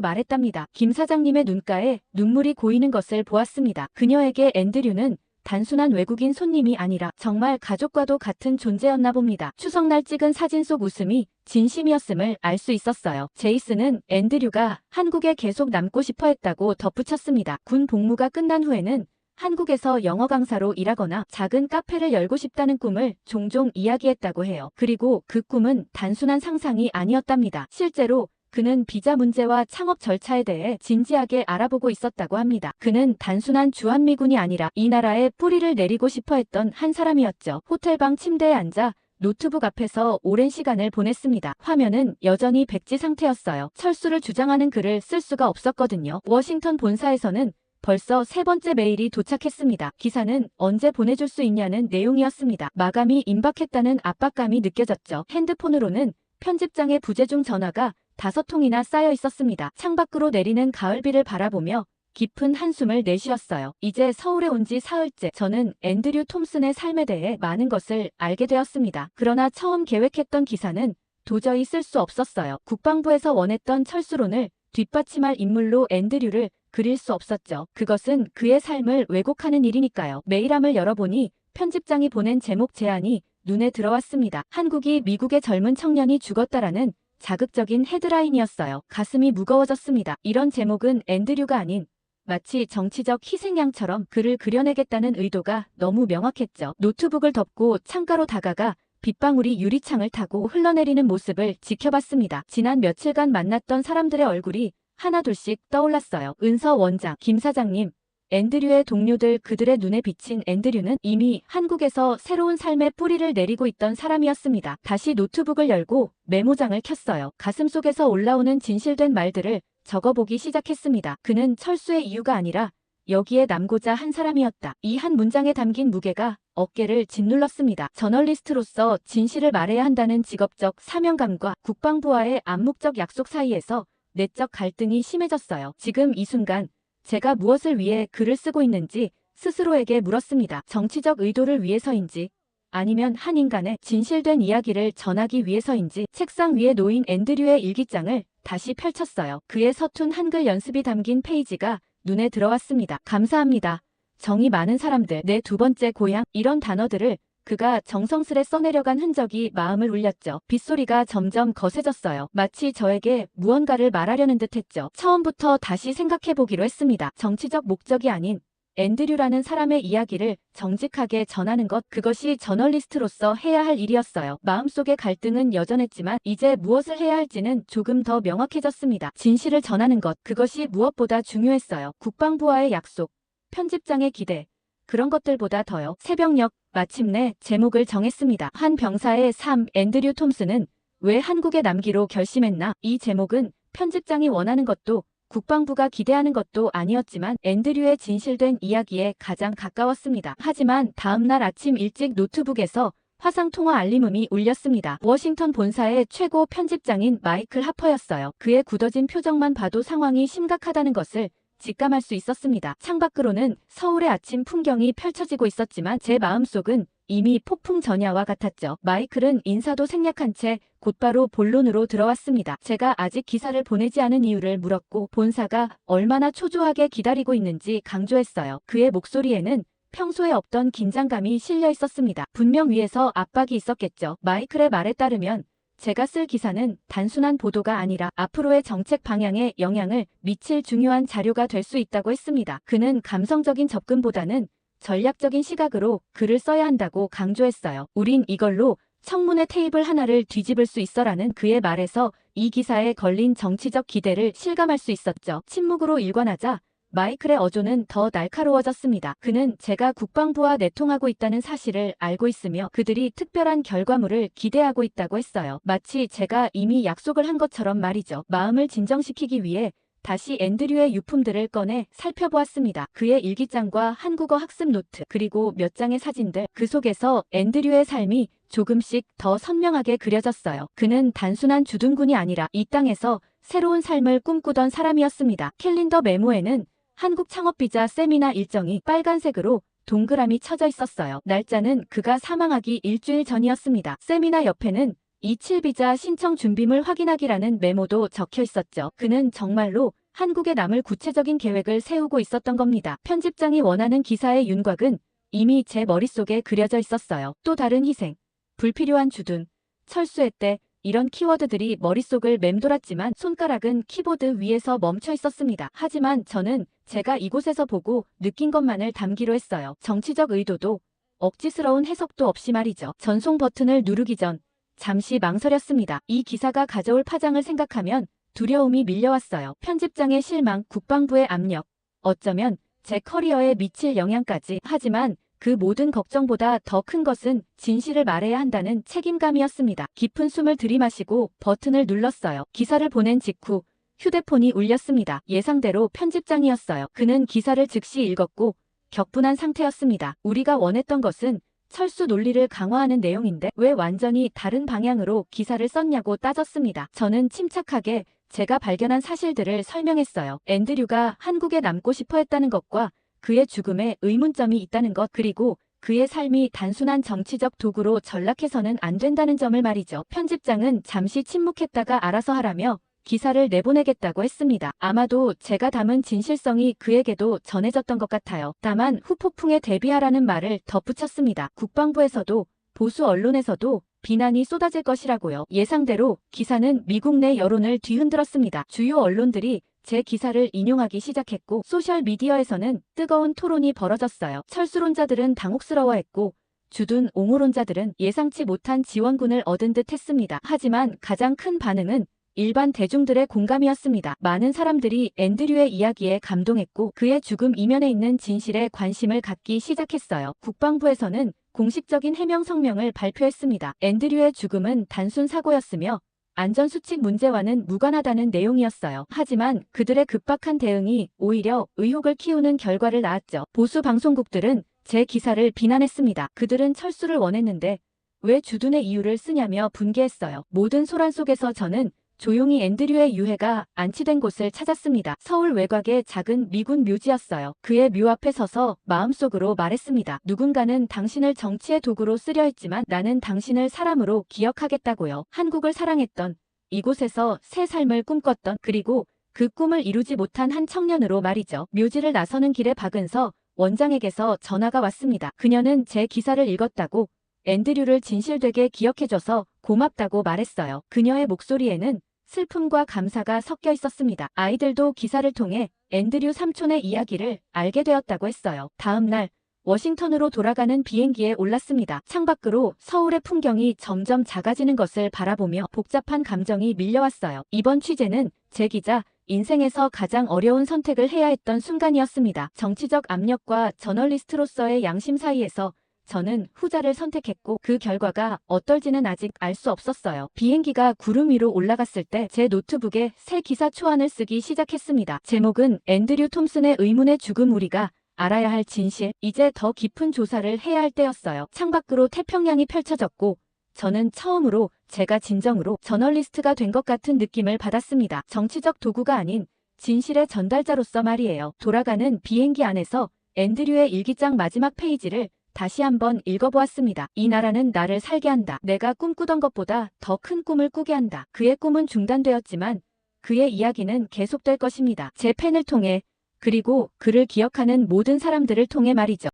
말했답니다. 김 사장님의 눈가에 눈물이 고이는 것을 보았습니다. 그녀에게 앤드류는 단순한 외국인 손님이 아니라 정말 가족과도 같은 존재였나 봅니다. 추석날 찍은 사진 속 웃음이 진심이었음을 알 수 있었어요. 제이슨은 앤드류가 한국에 계속 남고 싶어 했다고 덧붙였습니다. 군 복무가 끝난 후에는 한국에서 영어 강사로 일하거나 작은 카페를 열고 싶다는 꿈을 종종 이야기했다고 해요. 그리고 그 꿈은 단순한 상상이 아니었답니다. 실제로 그는 비자 문제와 창업 절차에 대해 진지하게 알아보고 있었다고 합니다. 그는 단순한 주한미군이 아니라 이 나라에 뿌리를 내리고 싶어 했던 한 사람이었죠. 호텔방 침대에 앉아 노트북 앞에서 오랜 시간을 보냈습니다. 화면은 여전히 백지 상태였어요. 철수를 주장하는 글을 쓸 수가 없었거든요. 워싱턴 본사에서는 벌써 3번째 메일이 도착했습니다. 기사는 언제 보내줄 수 있냐는 내용이었습니다. 마감이 임박했다는 압박감이 느껴졌죠. 핸드폰으로는 편집장의 부재중 전화가 5통이나 쌓여 있었습니다. 창밖으로 내리는 가을비를 바라보며 깊은 한숨을 내쉬었어요. 이제 서울에 온 지 사흘째. 저는 앤드류 톰슨의 삶에 대해 많은 것을 알게 되었습니다. 그러나 처음 계획했던 기사는 도저히 쓸 수 없었어요. 국방부에서 원했던 철수론을 뒷받침할 인물로 앤드류를 그릴 수 없었죠. 그것은 그의 삶을 왜곡하는 일이니까요. 메일함을 열어보니 편집장이 보낸 제목 제안이 눈에 들어왔습니다. 한국이 미국의 젊은 청년이 죽었다라는 자극적인 헤드라인이었어요. 가슴이 무거워졌습니다. 이런 제목은 앤드류가 아닌 마치 정치적 희생양처럼 그를 그려내겠다는 의도가 너무 명확했죠. 노트북을 덮고 창가로 다가가 빗방울이 유리창을 타고 흘러내리는 모습을 지켜봤습니다. 지난 며칠간 만났던 사람들의 얼굴이 하나둘씩 떠올랐어요. 은서 원장, 김 사장님, 앤드류의 동료들, 그들의 눈에 비친 앤드류는 이미 한국에서 새로운 삶의 뿌리를 내리고 있던 사람이었습니다. 다시 노트북을 열고 메모장을 켰어요. 가슴속에서 올라오는 진실된 말들을 적어보기 시작했습니다. 그는 철수의 이유가 아니라 여기에 남고자 한 사람이었다. 이 한 문장에 담긴 무게가 어깨를 짓눌렀습니다. 저널리스트로서 진실을 말해야 한다는 직업적 사명감과 국방부와의 암묵적 약속 사이에서 내적 갈등이 심해졌어요. 지금 이 순간 제가 무엇을 위해 글을 쓰고 있는지 스스로에게 물었습니다. 정치적 의도를 위해서인지 아니면 한 인간의 진실된 이야기를 전하기 위해서인지. 책상 위에 놓인 앤드류의 일기장을 다시 펼쳤어요. 그의 서툰 한글 연습이 담긴 페이지가 눈에 들어왔습니다. 감사합니다. 정이 많은 사람들, 내 2번째 고향, 이런 단어들을 그가 정성스레 써내려간 흔적이 마음을 울렸죠. 빗소리가 점점 거세졌어요. 마치 저에게 무언가를 말하려는 듯했죠. 처음부터 다시 생각해보기로 했습니다. 정치적 목적이 아닌 앤드류라는 사람의 이야기를 정직하게 전하는 것, 그것이 저널리스트로서 해야 할 일이었어요. 마음속의 갈등은 여전했지만 이제 무엇을 해야 할지는 조금 더 명확해졌습니다. 진실을 전하는 것, 그것이 무엇보다 중요했어요. 국방부와의 약속, 편집장의 기대, 그런 것들보다 더요. 새벽녘 마침내 제목을 정했습니다. 한 병사의 삶. 앤드류 톰슨은 왜 한국에 남기로 결심했나? 이 제목은 편집장이 원하는 것도 국방부가 기대하는 것도 아니었지만 앤드류의 진실된 이야기에 가장 가까웠습니다. 하지만 다음날 아침 일찍 노트북에서 화상통화 알림음이 울렸습니다. 워싱턴 본사의 최고 편집장인 마이클 하퍼였어요. 그의 굳어진 표정만 봐도 상황이 심각하다는 것을 직감할 수 있었습니다. 창밖으로는 서울의 아침 풍경이 펼쳐지고 있었지만 제 마음속은 이미 폭풍 전야와 같았죠. 마이클은 인사도 생략한 채 곧바로 본론으로 들어왔습니다. 제가 아직 기사를 보내지 않은 이유를 물었고 본사가 얼마나 초조하게 기다리고 있는지 강조했어요. 그의 목소리에는 평소에 없던 긴장감이 실려 있었습니다. 분명 위에서 압박이 있었겠죠. 마이클의 말에 따르면 제가 쓸 기사는 단순한 보도가 아니라 앞으로의 정책 방향에 영향을 미칠 중요한 자료가 될 수 있다고 했습니다. 그는 감성적인 접근보다는 전략적인 시각으로 글을 써야 한다고 강조했어요. 우린 이걸로 청문회 테이블 하나를 뒤집을 수 있어라는 그의 말에서 이 기사에 걸린 정치적 기대를 실감할 수 있었죠. 침묵으로 일관하자 마이클의 어조는 더 날카로워졌습니다. 그는 제가 국방부와 내통하고 있다는 사실을 알고 있으며 그들이 특별한 결과물을 기대하고 있다고 했어요. 마치 제가 이미 약속을 한 것처럼 말이죠. 마음을 진정시키기 위해 다시 앤드류의 유품들을 꺼내 살펴보았습니다. 그의 일기장과 한국어 학습 노트, 그리고 몇 장의 사진들, 그 속에서 앤드류의 삶이 조금씩 더 선명하게 그려졌어요. 그는 단순한 주둔군이 아니라 이 땅에서 새로운 삶을 꿈꾸던 사람이었습니다. 캘린더 메모에는 한국 창업비자 세미나 일정이 빨간색으로 동그라미 쳐져 있었어요. 날짜는 그가 사망하기 일주일 전이었습니다. 세미나 옆에는 27비자 신청 준비물 확인하기라는 메모도 적혀 있었죠. 그는 정말로 한국에 남을 구체적인 계획을 세우고 있었던 겁니다. 편집장이 원하는 기사의 윤곽은 이미 제 머릿속에 그려져 있었어요. 또 다른 희생, 불필요한 주둔, 철수의 때, 이런 키워드들이 머릿속을 맴돌았지만 손가락은 키보드 위에서 멈춰 있었습니다. 하지만 저는 제가 이곳에서 보고 느낀 것만을 담기로 했어요. 정치적 의도도 억지스러운 해석도 없이 말이죠. 전송 버튼을 누르기 전 잠시 망설였습니다. 이 기사가 가져올 파장을 생각하면 두려움이 밀려왔어요. 편집장의 실망, 국방부의 압력, 어쩌면 제 커리어에 미칠 영향까지. 하지만 그 모든 걱정보다 더 큰 것은 진실을 말해야 한다는 책임감이었습니다. 깊은 숨을 들이마시고 버튼을 눌렀어요. 기사를 보낸 직후 휴대폰이 울렸습니다. 예상대로 편집장이었어요. 그는 기사를 즉시 읽었고 격분한 상태였습니다. 우리가 원했던 것은 철수 논리를 강화하는 내용인데 왜 완전히 다른 방향으로 기사를 썼냐고 따졌습니다. 저는 침착하게 제가 발견한 사실들을 설명했어요. 앤드류가 한국에 남고 싶어 했다는 것과 그의 죽음에 의문점이 있다는 것, 그리고 그의 삶이 단순한 정치적 도구로 전락해서는 안 된다는 점을 말이죠. 편집장은 잠시 침묵했다가 알아서 하라며 기사를 내보내겠다고 했습니다. 아마도 제가 담은 진실성이 그에게도 전해졌던 것 같아요. 다만 후폭풍에 대비하라는 말을 덧붙였습니다. 국방부에서도 보수 언론에서도 비난이 쏟아질 것이라고요. 예상대로 기사는 미국 내 여론을 뒤흔들었습니다. 주요 언론들이 제 기사를 인용하기 시작했고 소셜미디어에서는 뜨거운 토론이 벌어졌어요. 철수론자들은 당혹스러워했고 주둔 옹호론자들은 예상치 못한 지원군을 얻은 듯 했습니다. 하지만 가장 큰 반응은 일반 대중들의 공감이었습니다. 많은 사람들이 앤드류의 이야기에 감동했고 그의 죽음 이면에 있는 진실에 관심을 갖기 시작했어요. 국방부에서는 공식적인 해명 성명을 발표했습니다. 앤드류의 죽음은 단순 사고였으며 안전수칙 문제와는 무관하다는 내용이었어요. 하지만 그들의 급박한 대응이 오히려 의혹을 키우는 결과를 낳았죠. 보수 방송국들은 제 기사를 비난했습니다. 그들은 철수를 원했는데 왜 주둔의 이유를 쓰냐며 분개했어요. 모든 소란 속에서 저는 조용히 앤드류의 유해가 안치된 곳을 찾았습니다. 서울 외곽의 작은 미군 묘지였어요. 그의 묘 앞에 서서 마음속으로 말했습니다. 누군가는 당신을 정치의 도구로 쓰려 했지만 나는 당신을 사람으로 기억하겠다고요. 한국을 사랑했던, 이곳에서 새 삶을 꿈꿨던, 그리고 그 꿈을 이루지 못한 한 청년으로 말이죠. 묘지를 나서는 길에 박은서 원장에게서 전화가 왔습니다. 그녀는 제 기사를 읽었다고 앤드류를 진실되게 기억해줘서 고맙다고 말했어요. 그녀의 목소리에는 슬픔과 감사가 섞여 있었습니다. 아이들도 기사를 통해 앤드류 삼촌의 이야기를 알게 되었다고 했어요. 다음 날 워싱턴으로 돌아가는 비행기에 올랐습니다. 창밖으로 서울의 풍경이 점점 작아지는 것을 바라보며 복잡한 감정이 밀려왔어요. 이번 취재는 제 기자 인생에서 가장 어려운 선택을 해야 했던 순간이었습니다. 정치적 압력과 저널리스트로서의 양심 사이에서 저는 후자를 선택했고 그 결과가 어떨지는 아직 알 수 없었어요. 비행기가 구름 위로 올라갔을 때 제 노트북에 새 기사 초안을 쓰기 시작했습니다. 제목은 앤드류 톰슨의 의문의 죽음, 우리가 알아야 할 진실. 이제 더 깊은 조사를 해야 할 때였어요. 창밖으로 태평양이 펼쳐졌고 저는 처음으로 제가 진정으로 저널리스트가 된 것 같은 느낌을 받았습니다. 정치적 도구가 아닌 진실의 전달자로서 말이에요. 돌아가는 비행기 안에서 앤드류의 일기장 마지막 페이지를 다시 한번 읽어보았습니다. 이 나라는 나를 살게 한다. 내가 꿈꾸던 것보다 더 큰 꿈을 꾸게 한다. 그의 꿈은 중단되었지만 그의 이야기는 계속될 것입니다. 제 펜을 통해, 그리고 그를 기억하는 모든 사람들을 통해 말이죠.